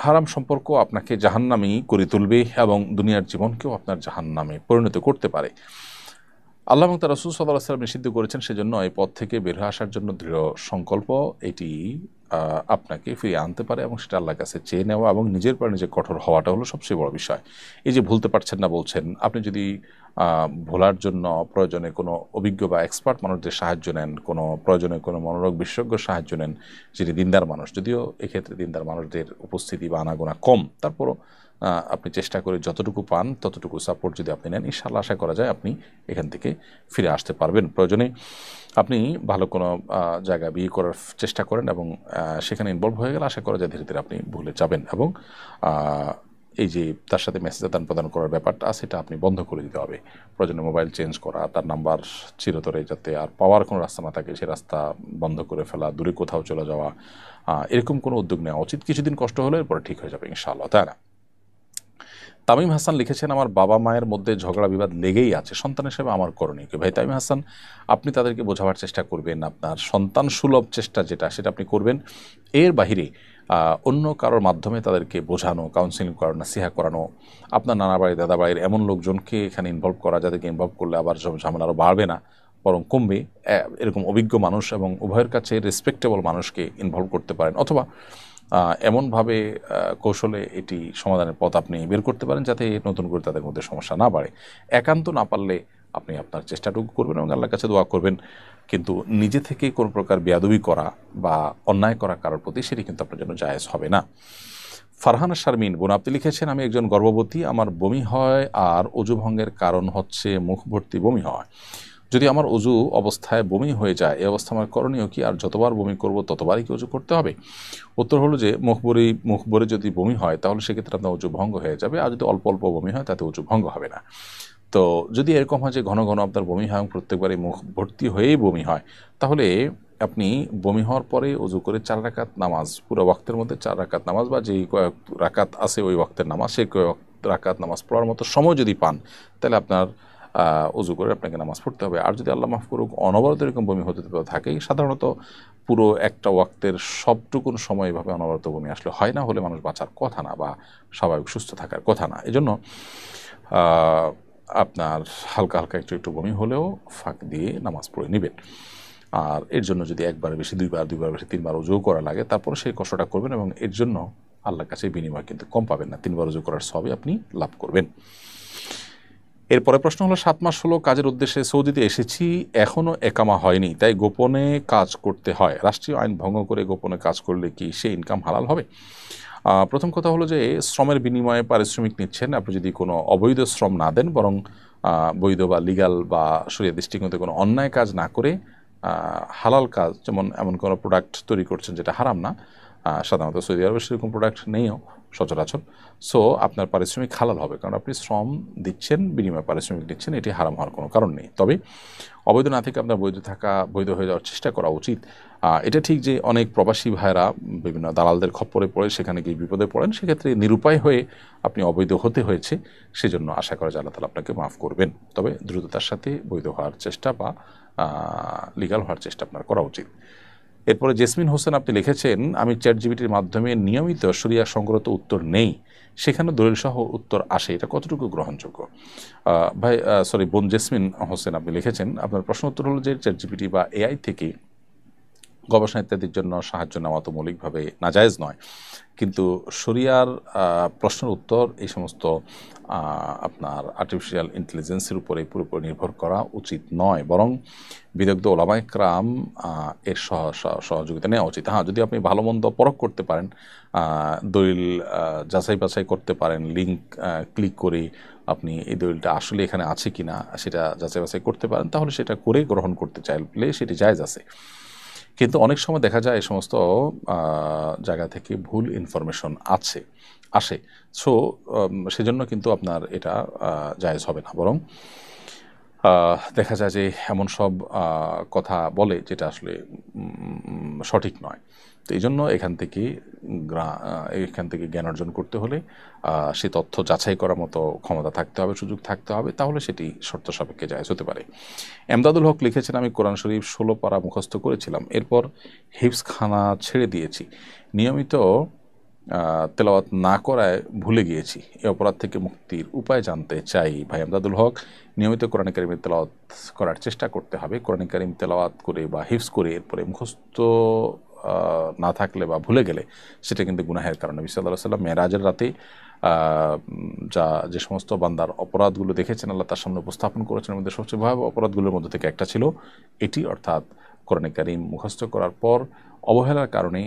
হারাম সম্পর্ক আপনাকে জাহান্নামী করে তুলবে এবং দুনিয়ার জীবনকেও আপনার জাহান্নামে পরিণত করতে পারে। আল্লাহ এবং তার রাসূল সাল্লাল্লাহু আলাইহি ওয়াসাল্লাম নিষিদ্ধ করেছেন, সেজন্য এই পথ থেকে বের হয়ে আসার জন্য দৃঢ় সংকল্প এটি আপনাকে ফিরিয়ে আনতে পারে এবং সেটা আল্লাহর কাছে চেয়ে নেওয়া এবং নিজের পর নিজে কঠোর হওয়াটা হলো সবচেয়ে বড় বিষয়। এই যে ভুলতে পারছেন না বলছেন, আপনি যদি ভোলার জন্য প্রয়োজনে কোনো অভিজ্ঞ বা এক্সপার্ট মানুষদের সাহায্য নেন, কোনো প্রয়োজনে কোনো মনোরোগ বিশেষজ্ঞ সাহায্য নেন যিনি দিনদার মানুষ, যদিও এক্ষেত্রে দিনদার মানুষদের উপস্থিতি বা আনাগোনা কম, তারপরও আপনি চেষ্টা করে যতটুকু পান ততটুকু সাপোর্ট যদি আপনি নেন, ইনশাআল্লাহ আশা করা যায় আপনি এখান থেকে ফিরে আসতে পারবেন। প্রয়োজনে আপনি ভালো কোনো জায়গা বিয়ে করার চেষ্টা করেন এবং সেখানে ইনভলভ হয়ে গেলে আশা করা যায় ধীরে ধীরে আপনি ভুলে যাবেন এবং এই যে তার সাথে মেসেজ আদান প্রদান করার ব্যাপারটা সেটা আপনি বন্ধ করে দিতে হবে। প্রয়োজনে মোবাইল চেঞ্জ করা, তার নাম্বার চিরতরে যাতে আর পাওয়ার কোনো রাস্তা না থাকে সে রাস্তা বন্ধ করে ফেলা, দূরে কোথাও চলে যাওয়া, এরকম কোনো উদ্যোগ নেওয়া উচিত। কিছুদিন কষ্ট হলে এরপরে ঠিক হয়ে যাবে ইনশাআল্লাহ, তাই না? তামিম হাসান লিখেছেন, আমার বাবা মায়ের মধ্যে ঝগড়া বিবাদ লেগেই আছে, সন্তান হিসেবে আমার করণীয় কি? ভাই তামিম হাসান, আপনি তাদেরকে বোঝাবার চেষ্টা করবেন, আপনার সন্তান সুলভ চেষ্টা যেটা সেটা আপনি করবেন। এর বাহিরে অন্য কারোর মাধ্যমে তাদেরকে বোঝানো, কাউন্সিলিং করানো, নাসিহা করানো, আপনার নানা বাড়ি দাদা বাড়ির এমন লোকজনকে এখানে ইনভলভ করা যাদেরকে ইনভলভ করলে আবার ঝামেলা আরও বাড়বে না বরং কমবে, এরকম অভিজ্ঞ মানুষ এবং উভয়ের কাছে রেসপেক্টেবল মানুষকে ইনভলভ করতে পারেন, অথবা এমনভাবে কৌশলে এটি সমাধানের পথ আপনি বের করতে পারেন যাতে নতুন করে তাদের মধ্যে সমস্যা না বাড়ে। একান্ত না পারলে আপনি আপনার চেষ্টাটুকু করবেন এবং আল্লাহর কাছে দোয়া করবেন, কিন্তু নিজে থেকে কোনো প্রকার বেয়াদবি করা বা অন্যায় করা কারোর প্রতি সেটি কিন্তু আপনার জন্য জায়েজ হবে না। ফারহানা শারমিন বোন আপনি লিখেছেন, আমি একজন গর্ভবতী, আমার বমি হয় আর অজু ভঙ্গের কারণ হচ্ছে মুখ ভর্তি বমি হয়। যদি আমার অজু অবস্থায় বমি হয়ে যায়, এই অবস্থা আমার করণীয় কি? আর যতবার বমি করব ততবারই কি অজু করতে হবে? উত্তর হলো যে মুখ ভরে যদি বমি হয় তাহলে সেক্ষেত্রে আপনার অজু ভঙ্গ হয়ে যাবে, আর যদি অল্প অল্প বমি হয় তাতে অজু ভঙ্গ হবে না। তো যদি এরকম হয় যে ঘন ঘন আপনার বমি হয় এবং প্রত্যেকবারই মুখ ভর্তি হয়েই বমি হয়, তাহলে আপনি বমি হওয়ার পরে অজু করে 4 রাকাত নামাজ, পুরো ওয়াক্তের মধ্যে 4 রাকাত নামাজ বা যেই কয়েক রাকাত আছে ওই ওয়াক্তের নামাজ, সেই কয়েক রাকাত নামাজ পড়ার মতো সময় যদি পান তাহলে আপনার অজু করে আপনাকে নামাজ পড়তে হবে। আর যদি আল্লাহ মাফ করুক অনবরত এরকম বমি হতে থাকেই, সাধারণত পুরো একটা ওয়াক্তের সবটুকুন সময় এভাবে অনবরত বমি আসলে হয় না, হলে মানুষ বাঁচার কথা না বা স্বাভাবিক সুস্থ থাকার কথা না। এজন্য আপনার হালকা হালকা একটু একটু বমি হলেও ফাঁক দিয়ে নামাজ পড়ে নেবেন। আর এর জন্য যদি একবার বেশি দুইবার বেশি 3বার অজু করা লাগে, তারপর সেই কষ্টটা করবেন এবং এর জন্য আল্লাহর কাছে বিনিময় কিন্তু কম পাবেন না, 3বার অজু করার সবই আপনি লাভ করবেন। এরপরে প্রশ্ন হলো, 7 মাস হলো কাজের উদ্দেশ্যে সৌদিতে এসেছি, এখনও একামা হয়নি, তাই গোপনে কাজ করতে হয়। রাষ্ট্রীয় আইন ভঙ্গ করে গোপনে কাজ করলে কি সে ইনকাম হালাল হবে? প্রথম কথা হলো যে শ্রমের বিনিময়ে পারিশ্রমিক নিচ্ছেন, আপনি যদি কোনো অবৈধ শ্রম না দেন, বরং বৈধ বা লিগাল বা শরীয়ত দৃষ্টিকোণে কোনো অন্যায় কাজ না করে হালাল কাজ, যেমন এমন কোনো প্রোডাক্ট তৈরি করছেন যেটা হারাম না, সাধারণত সৌদি আরবে সেরকম প্রোডাক্ট নেইও সচরাচর, সো আপনার পারিশ্রমিক হালাল হবে, কারণ আপনি শ্রম দিচ্ছেন, বিনিময়ে পারিশ্রমিক দিচ্ছেন, এটি হারাম হওয়ার কোনো কারণ নেই। তবে অবৈধ না থেকে আপনার বৈধ হয়ে যাওয়ার চেষ্টা করা উচিত। এটা ঠিক যে অনেক প্রবাসী ভাইরা বিভিন্ন দালালদের খপ্পরে পড়ে সেখানে গিয়ে বিপদে পড়েন, সেক্ষেত্রে নিরুপায় হয়ে আপনি অবৈধ হতে হয়েছে, সেজন্য আশা করা যায় আল্লাহ তাআলা আপনাকে মাফ করবেন। তবে দ্রুততার সাথে বৈধ হওয়ার চেষ্টা বা লিগাল হওয়ার চেষ্টা আপনার করা উচিত। এরপরে জেসমিন হোসেন আপনি লিখেছেন, আমি চ্যাটজিপিটির মাধ্যমে নিয়মিত শরিয়া সংক্রান্ত উত্তর নেই, সেখানে দলিলসহ উত্তর আসে, এটা কতটুকু গ্রহণযোগ্য? বোন জেসমিন হোসেন আপনি লিখেছেন, আপনার প্রশ্ন উত্তর হলো যে চ্যাটজিপিটি বা এআই থেকে গবেষণা ইত্যাদির জন্য সাহায্য নেওয়া তো মৌলিকভাবে নাজায়েজ নয়, কিন্তু শরিয়ার প্রশ্নের উত্তর এই সমস্ত আপনার আর্টিফিশিয়াল ইন্টেলিজেন্সের উপরে পুরোপুরি নির্ভর করা উচিত নয়, বরং বিদগ্ধ ওলামায়ে কেরাম এর সহযোগিতা নেওয়া উচিত। হ্যাঁ, যদি আপনি ভালো মন্দ পরখ করতে পারেন, দলিল যাচাই বাছাই করতে পারেন, লিঙ্ক ক্লিক করে আপনি এই দলিলটা আসলে এখানে আছে কিনা সেটা যাচাই বাছাই করতে পারেন, তাহলে সেটা করে গ্রহণ করতে চাইলে সেটি জায়েজ আছে। কিন্তু অনেক সময় দেখা যায় এই সমস্ত জায়গা থেকে ভুল ইনফরমেশন আসে, সো সেজন্য কিন্তু আপনার এটা জায়েজ হবে না, বরং দেখা যায় যে এমন সব কথা বলে যেটা আসলে সঠিক নয়। তো এই জন্য এখান থেকে জ্ঞান অর্জন করতে হলে সে তথ্য যাচাই করার মতো ক্ষমতা থাকতে হবে, সুযোগ থাকতে হবে, তাহলে সেটি শর্ত সাপেক্ষে জায়েজ হতে পারে। এমদাদুল হক লিখেছেন, আমি কোরআন শরীফ 16 পারা মুখস্থ করেছিলাম, এরপর হিফজখানা ছেড়ে দিয়েছি, নিয়মিত তেলাওয়াত না করায় ভুলে গিয়েছি, এই অপরাধ থেকে মুক্তির উপায় জানতে চাই। ভাই এমদাদুল হক, নিয়মিত কোরআন কারীমের তেলাওয়াত করার চেষ্টা করতে হবে। কোরআন কারীম তেলাওয়াত করে বা হিফজ করে এরপরে মুখস্থ না থাকলে বা ভুলে গেলে সেটা কিন্তু গুনাহের কারণ। নবী সাল্লাল্লাহু আলাইহি ওয়াসাল্লাম মেরাজের রাতে যে সমস্ত বান্দার অপরাধগুলো দেখেছেন আল্লাহ তার সামনে উপস্থাপন করেছেন, মধ্যে সবচেয়ে ভয়াবহ অপরাধগুলোর মধ্যে থেকে একটা ছিল এটি, অর্থাৎ কোরআন কারীম মুখস্থ করার পর অবহেলার কারণে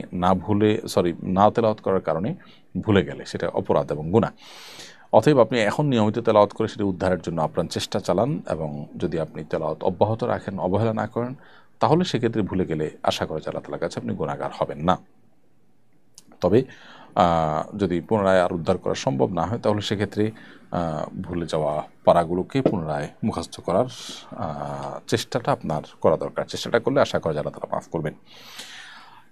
না তেলাওয়াত করার কারণে ভুলে গেলে সেটা অপরাধ এবং গুনাহ। অতএব আপনি এখন নিয়মিত তেলাওয়াত করে সেটা উদ্ধারের জন্য আপ্রাণ চেষ্টা চালান, এবং যদি আপনি তেলাওয়াত অব্যাহত রাখেন, অবহেলা না করেন, তাহলে সেক্ষেত্রে ভুলে গেলে আশা করা যায় আল্লাহ তাআলার কাছে আপনি গুনাহগার হবেন না। তবে যদি পুনরায় আর উদ্ধার করা সম্ভব না হয়, তাহলে সেক্ষেত্রে ভুলে যাওয়া পারাগুলোকে পুনরায় মুখস্থ করার চেষ্টাটা আপনার করা দরকার। চেষ্টাটা করলে আশা করা যায় আল্লাহ তাআলা মাফ করবেন।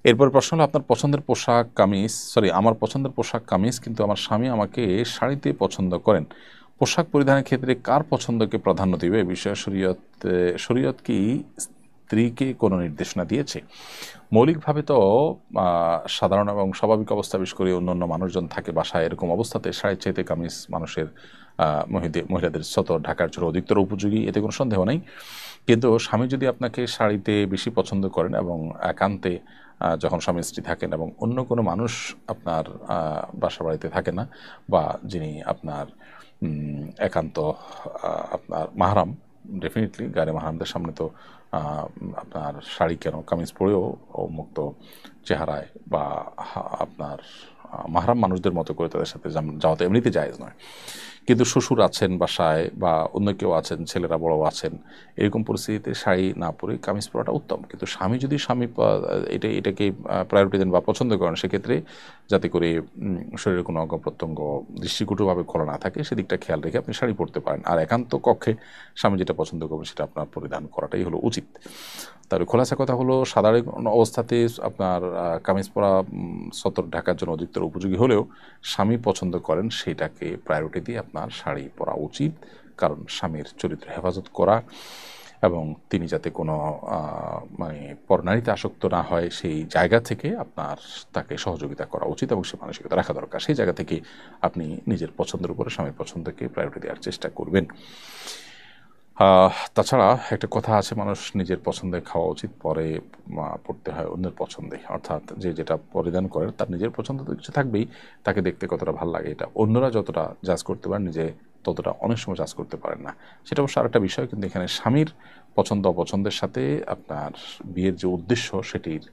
এরপর প্রশ্ন হলো, আপনার পছন্দের পোশাক কামিজ আমার পছন্দের পোশাক কামিজ, কিন্তু আমার স্বামী আমাকে শাড়িতে পছন্দ করেন। পোশাক পরিধানের ক্ষেত্রে কার পছন্দকে প্রাধান্য দিবে? এ বিষয়ে শরীয়ত কি স্ত্রীকে কোনো নির্দেশনা দিয়েছে? মৌলিকভাবে তো সাধারণ এবং স্বাভাবিক অবস্থা, বিশেষ করে অন্যান্য মানুষজন থাকে বাসায়, এরকম অবস্থাতে শাড়ির চাইতে কামিজ মানুষের মহিলাদের সতর ঢাকার জন্য অধিকতর উপযোগী, এতে কোনো সন্দেহ নেই। কিন্তু স্বামী যদি আপনাকে শাড়িতে বেশি পছন্দ করেন এবং একান্তে যখন স্বামী স্ত্রী থাকেন এবং অন্য কোনো মানুষ আপনার বাসা বাড়িতে থাকে না, বা যিনি আপনার একান্ত আপনার মাহরাম, ডেফিনেটলি গায়ে মাহরামদের সামনে তো আপনার শাড়ি কেন, কামিজ পরেও মুক্ত চেহারায় বা আপনার মাহরাম মানুষদের মতো করে তাদের সাথে যাওয়া তো এমনিতে জায়েজ নয়। কিন্তু শ্বশুর আছেন বাসায় বা অন্য কেউ আছেন, ছেলেরা বড় আছেন, এরকম পরিস্থিতিতে শাড়ি না পরে কামিজ পরাটা উত্তম। কিন্তু স্বামী যদি এটাকে প্রায়োরিটি দেন বা পছন্দ করেন, সেক্ষেত্রে যাতে করে শরীরের কোনো অঙ্গ প্রত্যঙ্গ দৃষ্টিকটুভাবে খোলা না থাকে, সেদিকটা খেয়াল রেখে আপনি শাড়ি পরতে পারেন। আর একান্ত কক্ষে স্বামী যেটা পছন্দ করবেন সেটা আপনার পরিধান করাটাই হলো উচিত। তবে খোলাসা কথা হলো, সাধারণ অবস্থাতে আপনার কামিজ পরা সতর ঢাকার জন্য অধিকতর উপযোগী হলেও স্বামী পছন্দ করেন সেইটাকে প্রায়োরিটি দিয়ে আপনার শাড়ি পরা উচিত। কারণ স্বামীর চরিত্র হেফাজত করা এবং তিনি যাতে কোনো মানে পরনারীতে আসক্ত না হয়, সেই জায়গা থেকে আপনার তাকে সহযোগিতা করা উচিত এবং সে মানসিকতা রাখা দরকার। সেই জায়গা থেকে আপনি নিজের পছন্দের উপরে স্বামীর পছন্দকে প্রায়োরিটি দেওয়ার চেষ্টা করবেন। তাছাড়া একটা কথা আছে, মানুষ নিজের পছন্দে খাওয়া উচিত, পরে পড়তে হয় অন্যের পছন্দে। অর্থাৎ যে যেটা পরিধান করেন তার নিজের পছন্দ তো কিছু থাকবেই, তাকে দেখতে কতটা ভালো লাগে এটা অন্যরা যতটা জাজ করতে পারেন, নিজে ততটা অনেক সময় জাজ করতে পারেন না। সেটা অবশ্য আরেকটা বিষয়। কিন্তু এখানে স্বামীর পছন্দ অপছন্দের সাথে আপনার বিয়ের যে উদ্দেশ্য সেটির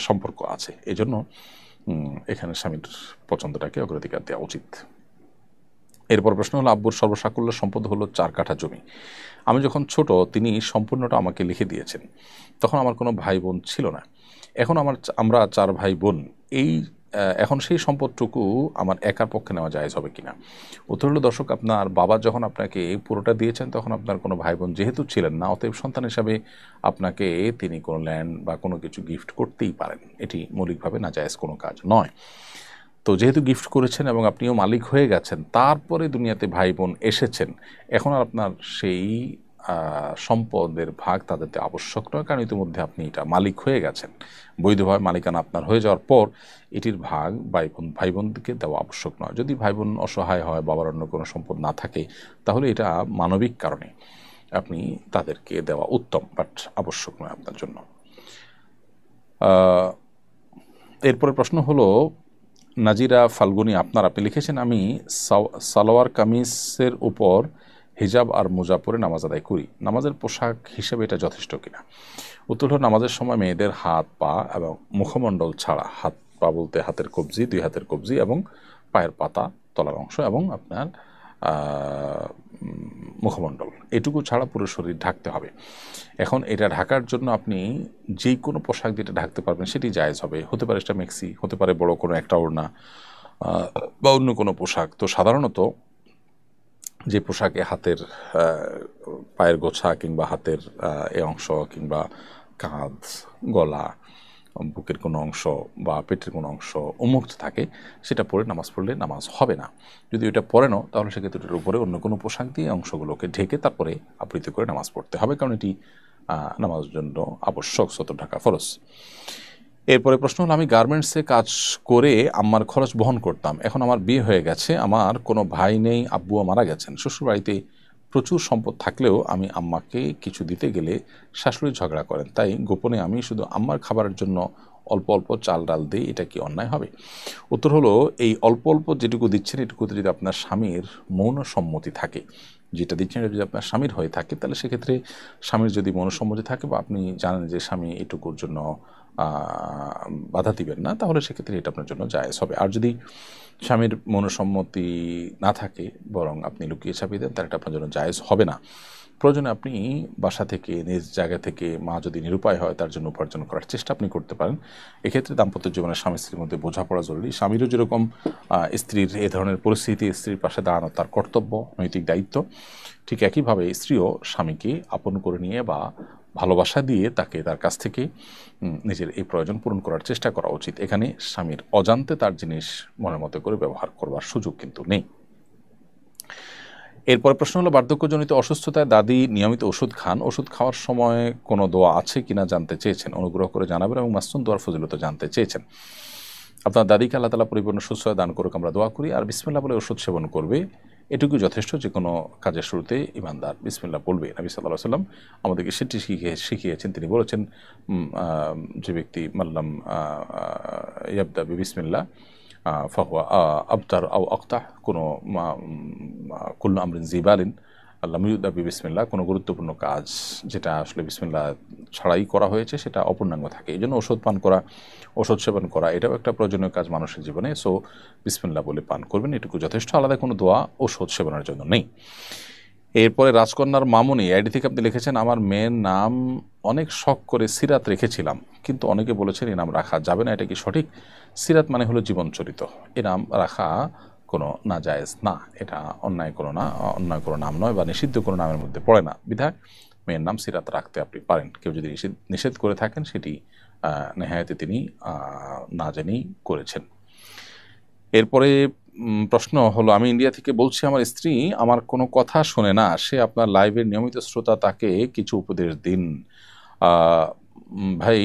সম্পর্ক আছে, এজন্য এখানে স্বামীর পছন্দটাকে অগ্রাধিকার দেওয়া উচিত। এরপর প্রশ্ন হলো, আব্বুর সর্বসাকুল্য সম্পদ হলো 4 কাঠা জমি। আমি যখন ছোট তিনি সম্পূর্ণটা আমাকে লিখে দিয়েছেন। তখন আমার কোনো ভাই বোন ছিল না। এখন আমরা 4 ভাই বোন। এখন সেই সম্পদটুকু আমার একার পক্ষে নেওয়া জায়েজ হবে কিনা? উত্তর হলো, দর্শক, আপনার বাবা যখন আপনাকে পুরোটা দিয়েছেন তখন আপনার কোনো ভাই বোন যেহেতু ছিলেন না, অতএব সন্তান হিসাবে আপনাকে তিনি কোনো ল্যান্ড বা কোনো কিছু গিফট করতেই পারেন। এটি মৌলিকভাবে নাজায়েজ কোনো কাজ নয়। তো যেহেতু গিফট করেছেন এবং আপনিও মালিক হয়ে গেছেন, তারপরে দুনিয়াতে ভাই বোন এসেছেন, এখন আর আপনার সেই সম্পদের ভাগ তাদেরতে আবশ্যক নয়, কারণ ইতিমধ্যে আপনি এটা মালিক হয়ে গেছেন। বৈধভাবে মালিকানা আপনার হয়ে যাওয়ার পর এটির ভাগ ভাই বোনকে দেওয়া আবশ্যক নয়। যদি ভাই বোন অসহায় হয়, বাবার অন্য কোনো সম্পদ না থাকে, তাহলে এটা মানবিক কারণে আপনি তাদেরকে দেওয়া উত্তম, বাট আবশ্যক নয় আপনার জন্য। এরপরে প্রশ্ন হলো, নাজিরা ফাল্গুনি আপনি লিখেছেন, আমি সালোয়ার কামিজের উপর হিজাব আর মোজা পরে নামাজ আদায় করি। নামাজের পোশাক হিসেবে এটা যথেষ্ট কিনা? উত্তর হলো, নামাজের সময় মেয়েদের হাত পা এবং মুখমণ্ডল ছাড়া, হাত পা বলতে হাতের কবজি, 2 হাতের কবজি এবং পায়ের পাতা, তলার অংশ এবং আপনার মুখমণ্ডল, এটুকু ছাড়া পুরো শরীর ঢাকতে হবে। এখন এটা ঢাকার জন্য আপনি যে কোনো পোশাক যেটা ঢাকতে পারবেন সেটি জায়েজ হবে। হতে পারে সেটা মেক্সি, হতে পারে বড় কোনো একটা ওড়না বা অন্য কোনো পোশাক। তো সাধারণত যে পোশাকে হাতের পায়ের গোছা কিংবা হাতের এ অংশ কিংবা কাঁধ, গলা, বুকের কোনো অংশ বা পেটের কোনো অংশ উন্মুক্ত থাকে, সেটা পরে নামাজ পড়লে নামাজ হবে না। যদি ওইটা পরে নাও, তাহলে সেক্ষেত্রে এটার উপরে অন্য কোনো পোশাক দিয়ে অংশগুলোকে ঢেকে তারপরে আবৃত করে নামাজ পড়তে হবে, কারণ এটি নামাজের জন্য আবশ্যক, সতর ঢাকা ফরজ। এরপরে প্রশ্ন হলো, আমি গার্মেন্টসে কাজ করে আম্মার খরচ বহন করতাম। এখন আমার বিয়ে হয়ে গেছে, আমার কোনো ভাই নেই, আব্বুও মারা গেছেন। শ্বশুরবাড়িতে প্রচুর সম্পদ থাকলেও আমি আম্মাকে কিছু দিতে গেলে শাশুড়ি ঝগড়া করেন, তাই গোপনে আমি শুধু আম্মার খাবারের জন্য অল্প অল্প চাল ডাল দিই। এটা কি অন্যায় হবে? উত্তর হলো, এই অল্প অল্প যেটুকু দিচ্ছেন এটুকুতে যদি আপনার স্বামীর মৌন সম্মতি থাকে, যেটা দিচ্ছেন এটা যদি আপনার স্বামীর হয়ে থাকে, তাহলে সেক্ষেত্রে স্বামীর যদি মনসম্মতি থাকে বা আপনি জানেন যে স্বামী এটুকুর জন্য বাধা দিবেন না, তাহলে সেক্ষেত্রে এটা আপনার জন্য জায়েজ হবে। আর যদি স্বামীর মনসম্মতি না থাকে, বরং আপনি লুকিয়ে ছাপিয়ে দেন, তাহলে এটা আপনার জন্য জায়েজ হবে না। প্রয়োজনে আপনি বাসা থেকে, নিজ জায়গা থেকে, মা যদি নিরুপায় হয় তার জন্য উপার্জন করার চেষ্টা আপনি করতে পারেন। এক্ষেত্রে দাম্পত্য জীবনে স্বামী স্ত্রীর মধ্যে বোঝাপড়া জরুরি। স্বামীরও যেরকম স্ত্রীর এ ধরনের পরিস্থিতি স্ত্রীর পাশে দাঁড়ানো তার কর্তব্য, নৈতিক দায়িত্ব, ঠিক একইভাবে স্ত্রীও স্বামীকে আপন করে নিয়ে বা ভালোবাসা দিয়ে তাকে তার কাছ থেকে নিজের এই প্রয়োজন পূরণ করার চেষ্টা করা উচিত। এখানে স্বামীর অজান্তে তার জিনিস মনের মতো করে ব্যবহার করবার সুযোগ কিন্তু নেই। এরপরে প্রশ্ন হলো, বার্ধক্যজনিত অসুস্থতায় দাদি নিয়মিত ওষুধ খান, ওষুধ খাওয়ার সময় কোনো দোয়া আছে কিনা জানতে চেয়েছেন, অনুগ্রহ করে জানাবেন এবং মাসনুন দোয়ার ফজিলত জানতে চেয়েছেন। আপনার দাদিকে আল্লাহ তাআলা পরিপূর্ণ সুস্থতা দান করুক আমরা দোয়া করি। আর বিসমিল্লাহ বলে ওষুধ সেবন করবে, এটুকু যথেষ্ট। যে কোনো কাজের শুরুতে ইমানদার বিসমিল্লাহ বলবে। নবী সাল্লাল্লাহু আলাইহি ওয়াসাল্লাম আমাদেরকে সেটি শিখিয়েছেন। তিনি বলেছেন, যে ব্যক্তি মাল্লাম ইয়াবদা বিসমিল্লাহ ফাহুয়া আবতার আও আক্তাহ, কোনো কুল্লু আমরিন জিবালিন আল্লাহ ইউদা বিসমিল্লাহ, কোনো গুরুত্বপূর্ণ কাজ যেটা আসলে বিসমিল্লাহ ছাড়াই করা হয়েছে সেটা অপূর্ণাঙ্গ থাকে। এই জন্য ওষুধ পান করা, ওষুধ সেবন করা এটাও একটা প্রয়োজনীয় কাজ মানুষের জীবনে। সো বিসমিল্লাহ বলে পান করবেন, এটুকু যথেষ্ট। আলাদা কোনো দোয়া ওষুধ সেবনের জন্য নেই। এরপরে রাজকন্যার মামুনি আইডি থেকে আপনি লিখেছেন, আমার মেয়ের নাম অনেক শখ করে সিরাত রেখেছিলাম, কিন্তু অনেকে বলেছেন এই নাম রাখা যাবে না, এটা কি সঠিক? সিরাত মানে হলো জীবনচরিত, এ নাম রাখা কোনো নাজায়েজ না, এটা অন্যায় কোনো নাম নয় বা নিষিদ্ধ কোনো নামের মধ্যে পড়ে না। বিধায় মেয়ের নাম সিরাত রাখতে আপনি পারেন। কেউ যদি নিষেধ করে থাকেন সেটি নেহায়েতে তিনি না জেনেই করেছেন। এরপরে প্রশ্ন হলো, আমি ইন্ডিয়া থেকে বলছি, আমার স্ত্রী আমার কোনো কথা শোনে না, সে আপনার লাইভের নিয়মিত শ্রোতা, তাকে কিছু উপদেশ দিন। ভাই,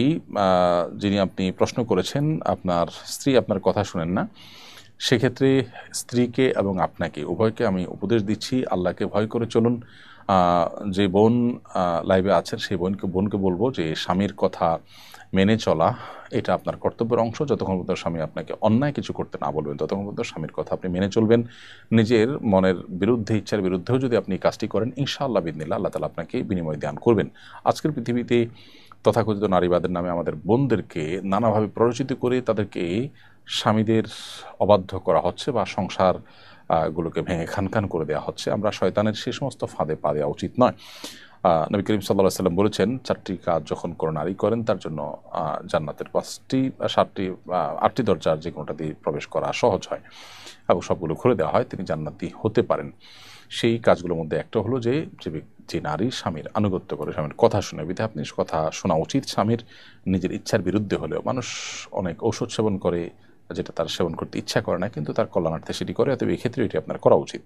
যিনি আপনি প্রশ্ন করেছেন, আপনার স্ত্রী আপনার কথা শোনেন না, সেক্ষেত্রে স্ত্রীকে এবং আপনাকে উভয়কে আমি উপদেশ দিচ্ছি, আল্লাহকে ভয় করে চলুন। যে বোন লাইভে আছেন সেই বোনকে বলবো যে স্বামীর কথা মেনে চলা এটা আপনার কর্তব্যের অংশ। যতক্ষণ পর্যন্ত স্বামী আপনাকে অন্যায় কিছু করতে না বলবেন ততক্ষণ পর্যন্ত স্বামীর কথা আপনি মেনে চলবেন। নিজের মনের বিরুদ্ধে, ইচ্ছার বিরুদ্ধেও যদি আপনি কাজটি করেন, ইনশাআল্লাহ বিদিনিল্লাহ আল্লাহ তাআলা আপনাকে বিনিময় দান করবেন। আজকের পৃথিবীতে তথাকথিত নারীবাদের নামে আমাদের বোনদেরকে নানাভাবে প্ররোচিত করে তাদেরকে স্বামীদের অবাধ্য করা হচ্ছে বা সংসার গুলোকে ভেঙে খানখান করে দেওয়া হচ্ছে। আমরা শয়তানের সে সমস্ত ফাঁদে পা দেওয়া উচিত নয়। নবী করিম সাল্লাল্লাহু আলাইহি ওয়াসাল্লাম বলেছেন, 4টি কাজ যখন কোনো নারী করেন তার জন্য জান্নাতের 8টি দরজার যে কোনোটা দিয়ে প্রবেশ করা সহজ হয় এবং সবগুলো খুলে দেওয়া হয়, তিনি জান্নাতি হতে পারেন। সেই কাজগুলোর মধ্যে একটা হলো যে নারী স্বামীর আনুগত্য করে, স্বামীর কথা শুনে। বিধায় আপনি কথা শোনা উচিত। স্বামীর নিজের ইচ্ছার বিরুদ্ধে হলেও, মানুষ অনেক ঔষধ সেবন করে যেটা তার সেবন করতে ইচ্ছা করে না, কিন্তু তার কল্যাণার্থে সেটি করে, অতএব এই ক্ষেত্রে এটি আপনার করা উচিত।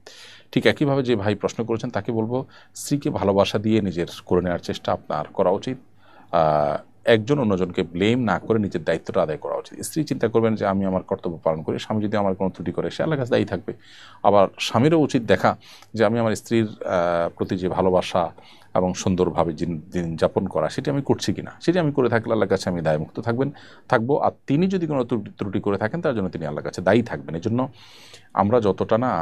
ঠিক একইভাবে যে ভাই প্রশ্ন করেছেন তাকে বলবো, স্ত্রীকে ভালোবাসা দিয়ে নিজের করে নেওয়ার চেষ্টা আপনার করা উচিত। একজন অন্যজনকে ব্লেম না করে নিজের দায়িত্বটা আদায় করা উচিত। স্ত্রী চিন্তা করবেন যে আমি আমার কর্তব্য পালন করি, স্বামী যদি আমার কোনো ত্রুটি করে সে আল্লাহর কাছে দায়ী থাকবে। আবার স্বামীরও উচিত দেখা যে আমি আমার স্ত্রীর প্রতি যে ভালোবাসা এবং সুন্দরভাবে দিন যাপন করা সেটি আমি করছি কিনা, সেটি আমি করে থাকলে আল্লাহর কাছে আমি দায়মুক্ত থাকবো। আর তিনি যদি কোনো ত্রুটি করে থাকেন তার জন্য তিনি আল্লাহর কাছে দায়ী থাকবেন। এই জন্য আমরা যতটা না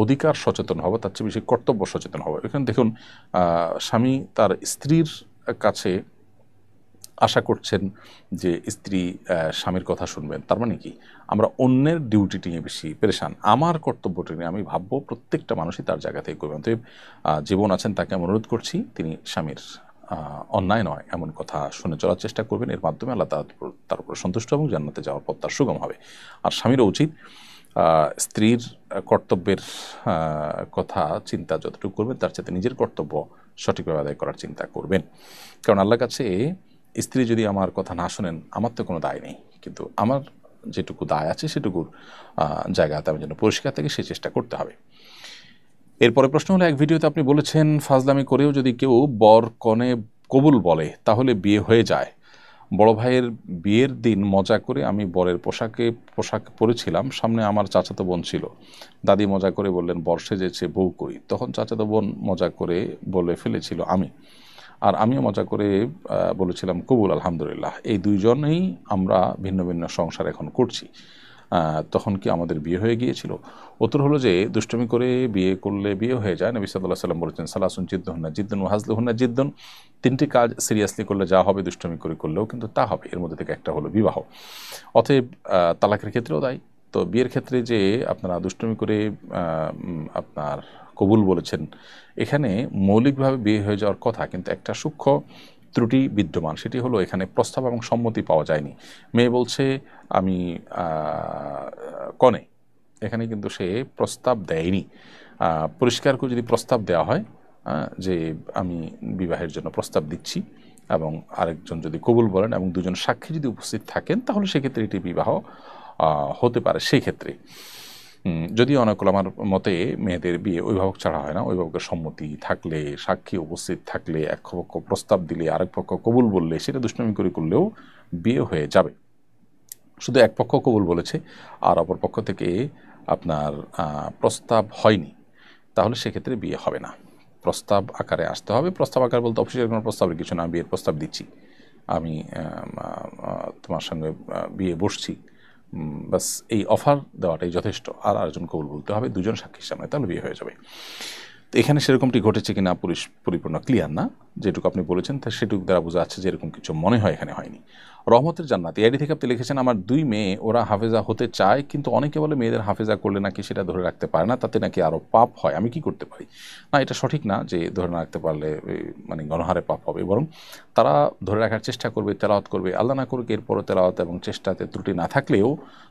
অধিকার সচেতন হব তার চেয়ে বেশি কর্তব্য সচেতন হব। এখানে দেখুন, স্বামী তার স্ত্রীর কাছে আশা করছেন যে স্ত্রী স্বামীর কথা শুনবেন, তার মানে কি আমরা অন্যের ডিউটিটি নিয়ে বেশি পেরেশান। আমার কর্তব্যটি নিয়ে আমি ভাববো প্রত্যেকটা মানুষই তার জায়গা থেকে করবেন। তো জীবন আছেন তাকে আমি অনুরোধ করছি, তিনি স্বামীর অন্যায় নয় এমন কথা শুনে চলার চেষ্টা করবেন। এর মাধ্যমে আল্লাহ তার উপর সন্তুষ্ট এবং জান্নাতে যাওয়ার পথ তার সুগম হবে। আর স্বামীরও উচিত স্ত্রীর কর্তব্যের কথা চিন্তা যতটুকু করবেন তার সাথে নিজের কর্তব্য সঠিকভাবে আদায় করার চিন্তা করবেন। কারণ আল্লাহর কাছে স্ত্রী যদি আমার কথা না শোনেন আমার তো কোনো দায় নেই, কিন্তু আমার যেটুকু দায় আছে সেটুকুর জায়গাতে আমি যেন পরিষ্কার থেকে সে চেষ্টা করতে হবে। এরপরে প্রশ্ন হলো, এক ভিডিওতে আপনি বলেছেন ফাজলামি করেও যদি কেউ বর কনে কবুল বলে তাহলে বিয়ে হয়ে যায়। বড় ভাইয়ের বিয়ের দিন মজা করে আমি বরের পোশাক পরেছিলাম, সামনে আমার চাচাতো বোন ছিল। দাদি মজা করে বললেন বর সেজেছে, বউ কই? তখন চাচাতো বোন মজা করে বলে ফেলেছিল আমি, আর আমিও মজা করে বলেছিলাম কবুল আলহামদুলিল্লাহ। এই দুইজনেই আমরা ভিন্ন ভিন্ন সংসার এখন করছি, তখন কি আমাদের বিয়ে হয়ে গিয়েছিল? উত্তর হলো যে দুষ্টমি করে বিয়ে করলে বিয়ে হয়ে যায়। নবী সাল্লাল্লাহু আলাইহি ওয়াসাল্লাম বলেছেন, সালাসুন জিদ্দুহুন্না জিদ্দুন ওয়া হাজলুহুন্না জিদ্দুন, 3টি কাজ সিরিয়াসলি করলে যা হবে দুষ্টমি করে করলেও কিন্তু তা হবে। এর মধ্যে থেকে একটা হলো বিবাহ। অতএব তালাকের ক্ষেত্রেও তাই। তো বিয়ের ক্ষেত্রে যে আপনারা দুষ্টমি করে আপনার কবুল বলেছেন, এখানে মৌলিকভাবে বিয়ে হয়ে যাওয়ার কথা, কিন্তু একটা সূক্ষ্ম ত্রুটি বিদ্যমান। সেটি হলো এখানে প্রস্তাব এবং সম্মতি পাওয়া যায়নি। মেয়ে বলছে আমি কনে, এখানে কিন্তু সে প্রস্তাব দেয়নি। পরিষ্কার করে যদি প্রস্তাব দেওয়া হয় যে আমি বিবাহের জন্য প্রস্তাব দিচ্ছি, এবং আরেকজন যদি কবুল বলেন এবং দুজন সাক্ষী যদি উপস্থিত থাকেন, তাহলে সেক্ষেত্রে এটি বিবাহ হতে পারে। সেই ক্ষেত্রে যদিও অনেক আমার মতে মেয়েদের বিয়ে অভিভাবক ছাড়া হয় না, অভিভাবকের সম্মতি থাকলে, সাক্ষী উপস্থিত থাকলে, এক পক্ষ প্রস্তাব দিলে আরেক পক্ষ কবুল বললে, সেটা দুষ্টামি করে করলেও বিয়ে হয়ে যাবে। শুধু এক পক্ষ কবুল বলেছে আর অপর পক্ষ থেকে আপনার প্রস্তাব হয়নি, তাহলে সেক্ষেত্রে বিয়ে হবে না। প্রস্তাব আকারে আসতে হবে। প্রস্তাব আকার বলতে অফিসের কোনো প্রস্তাবের কিছু না, বিয়ের প্রস্তাব দিচ্ছি, আমি তোমার সঙ্গে বিয়ে বসছি, বাস এই অফার দেওয়াটাই যথেষ্ট। আর আরেকজন কবুল বলতে হবে দুজন সাক্ষীর সামনে, তাহলে বিয়ে হয়ে যাবে। তো এখানে সেরকমটি ঘটেছে কিনা পরিপূর্ণ ক্লিয়ার না। যেটুকু আপনি বলেছেন তা সেটুকু দ্বারা বোঝা যাচ্ছে যে এরকম কিছু মনে হয় এখানে হয়নি। রহমতের জান্নাত আইডি থেকে আপনি লিখেছেন, আমার 2 মেয়ে, ওরা হাফেজা হতে চায়, কিন্তু অনেকে বলে মেয়েদের হাফেজা করলে নাকি সেটা ধরে রাখতে পারে না, তাতে নাকি আরও পাপ হয়, আমি কি করতে পারি? না, এটা সঠিক না যে ধরে না রাখতে পারলে মানে গণহারে পাপ হবে, বরং তারা ধরে রাখার চেষ্টা করবে, তেলাওয়াত করবে, আল্লাহ না করুক এরপরও তেলাওয়াত এবং চেষ্টাতে ত্রুটি না থাকলেও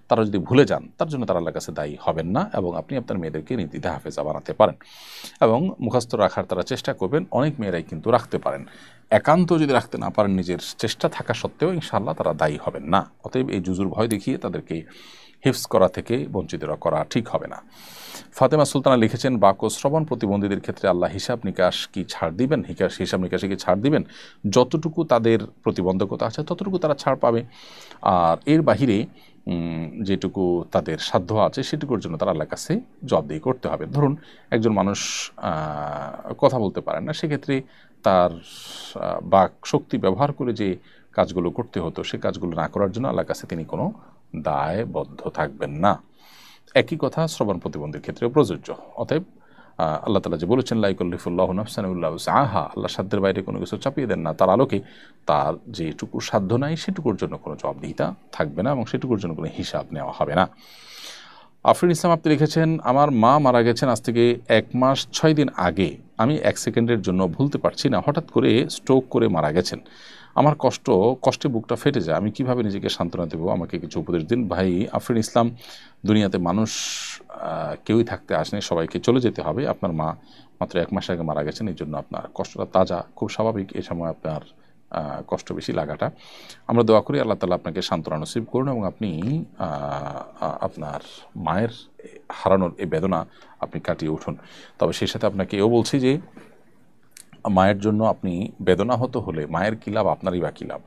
তারা যদি ভুলে যান, তার জন্য তারা আল্লাহর কাছে দায়ী হবেন না, এবং আপনি আপনার মেয়েদেরকে নির্দ্বিধা হাফেজা বানাতে পারেন এবং মুখস্থ রাখার তারা চেষ্টা করবেন। অনেক মেয়েরাই কিন্তু রাখতে পারেন। একান্ত যদি রাখতে না পারেন, নিজের চেষ্টা থাকা সত্ত্বেও ইনশাআল্লাহ তারা দায়ী হবেন না। অতএব এই জুজুর ভয় দেখিয়ে তাদেরকে হিফজ করা থেকে বঞ্চিত করা ঠিক হবে না। ফাতেমা সুলতানা লিখেছেন, বাক ও শ্রবণ প্রতিবন্ধীদের ক্ষেত্রে আল্লাহ হিসাব নিকাশ কি ছাড় দিবেন? হিসাব নিকাশে কি ছাড় দিবেন? যতটুকু তাদের প্রতিবন্ধকতা আছে ততটুকু তারা ছাড় পাবে, আর এর বাহিরে যেটুকু তাদের সাধ্য আছে সেটুকুর জন্য তারা আল্লাহর কাছে জবাবদিহি করতে হবে। ধরুন একজন মানুষ কথা বলতে পারেন না, সেক্ষেত্রে তার বাক শক্তি ব্যবহার করে যে কাজগুলো করতে হতো সে কাজগুলো না করার জন্য আল্লাহর কাছে তিনি কোনো দায়বদ্ধ থাকবেন না। একই কথা শ্রবণ প্রতিবন্ধীর ক্ষেত্রেও প্রযোজ্য। অতএব আল্লাহ তাআলা যে বলেছেন, লা ইউকাল্লিফুল্লাহু নাফসান ইল্লা উসআহা, আল্লাহ সাধ্যের বাইরে কোনো কিছু চাপিয়ে দেন না, তার আলোকে তার যেটুকু সাধ্য নাই সেটুকুর জন্য কোনো জবাবদিহিতা থাকবে না এবং সেটুকুর জন্য কোনো হিসাব নেওয়া হবে না। আফরিন ইসলাম আপনি লিখেছেন, আমার মা মারা গেছেন আজ থেকে 1 মাস 6 দিন আগে। আমি 1 সেকেন্ডের জন্য ভুলতে পারছি না, হঠাৎ করে স্ট্রোক করে মারা গেছেন। আমার কষ্টে বুকটা ফেটে যায়, আমি কিভাবে নিজেকে সান্ত্বনা দেবো? আমাকে কিছু উপদেশ দিন। ভাই আফরিন ইসলাম, দুনিয়াতে মানুষ কেউই থাকতে আসেনি, সবাইকে চলে যেতে হবে। আপনার মা মাত্র 1 মাস আগে মারা গেছেন, এই জন্য আপনার কষ্টটা তাজা, খুব স্বাভাবিক এই সময় আপনার কষ্ট বেশি লাগাটা। আমরা দোয়া করি আল্লাহ তাআলা আপনাকে সান্ত্বনা নসিব করুন এবং আপনি আপনার মায়ের হারানোর এই বেদনা আপনি কাটিয়ে উঠুন। তবে সেই সাথে আপনাকে এও বলছি যে মায়ের জন্য আপনি বেদনাহত হলে মায়ের কী লাভ, আপনারই বা কী লাভ?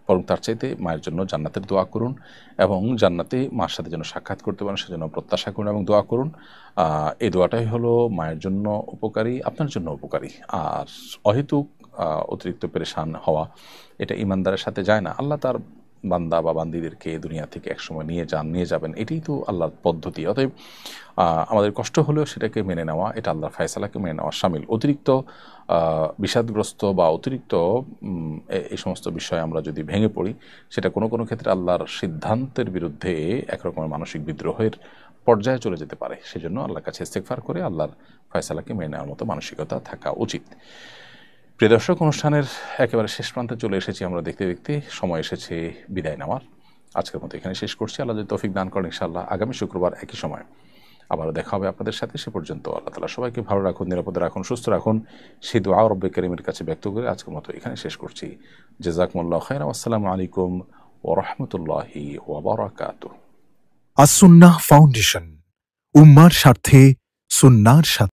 বরং তার চাইতে মায়ের জন্য জান্নাতের দোয়া করুন এবং জান্নাতে মার সাথে যেন সাক্ষাৎ করতে পারেন সেজন্য প্রত্যাশা করুন এবং দোয়া করুন। এই দোয়াটাই হলো মায়ের জন্য উপকারী, আপনার জন্য উপকারী। আর অহেতুক অতিরিক্ত পেরেশান হওয়া, এটা ইমানদারের সাথে যায় না। আল্লাহ তার বান্দা বা বান্দিদেরকে দুনিয়া থেকে একসময় নিয়ে যাবেন, এটাই তো আল্লাহর পদ্ধতি। অতএব আমাদের কষ্ট হলেও সেটাকে মেনে নেওয়া, এটা আল্লাহর ফায়সালাকে মেনে নেওয়া শামিল। অতিরিক্ত বিষাদগ্রস্ত বা অতিরিক্ত এই সমস্ত বিষয়ে আমরা যদি ভেঙে পড়ি, সেটা কোনো কোনো ক্ষেত্রে আল্লাহর সিদ্ধান্তের বিরুদ্ধে একরকমের মানসিক বিদ্রোহের পর্যায়ে চলে যেতে পারে। সেজন্য আল্লাহর কাছে ইস্তেগফার করে আল্লাহর ফায়সালাকে মেনে নেওয়ার মতো মানসিকতা থাকা উচিত। প্রিয় দর্শক, অনুষ্ঠানের একেবারে শেষ প্রান্তে চলে এসেছি আমরা দেখতে দেখতে। সময় এসেছে বিদায় নেওয়ার। আজকের মতো এখানে শেষ করছি। আল্লাহ যদি তৌফিক দান করেন ইনশাআল্লাহ আগামী শুক্রবার একই সময় আবারও দেখা হবে আপনাদের সাথে। সে পর্যন্ত আল্লাহ তাআলা সবাইকে ভালো রাখুন, নিরাপদে রাখুন, সুস্থ রাখুন, সেই দোয়া রব্বে কারীমের কাছে ব্যক্ত করে আজকের মতো এখানে শেষ করছি। জাযাকুমুল্লাহু খাইরান। আসসালামু আলাইকুম ওয়া রাহমাতুল্লাহি ওয়া বারাকাতুহু। আস-সুন্নাহ ফাউন্ডেশন, উম্মার স্বার্থে সুন্নাহর সাথে।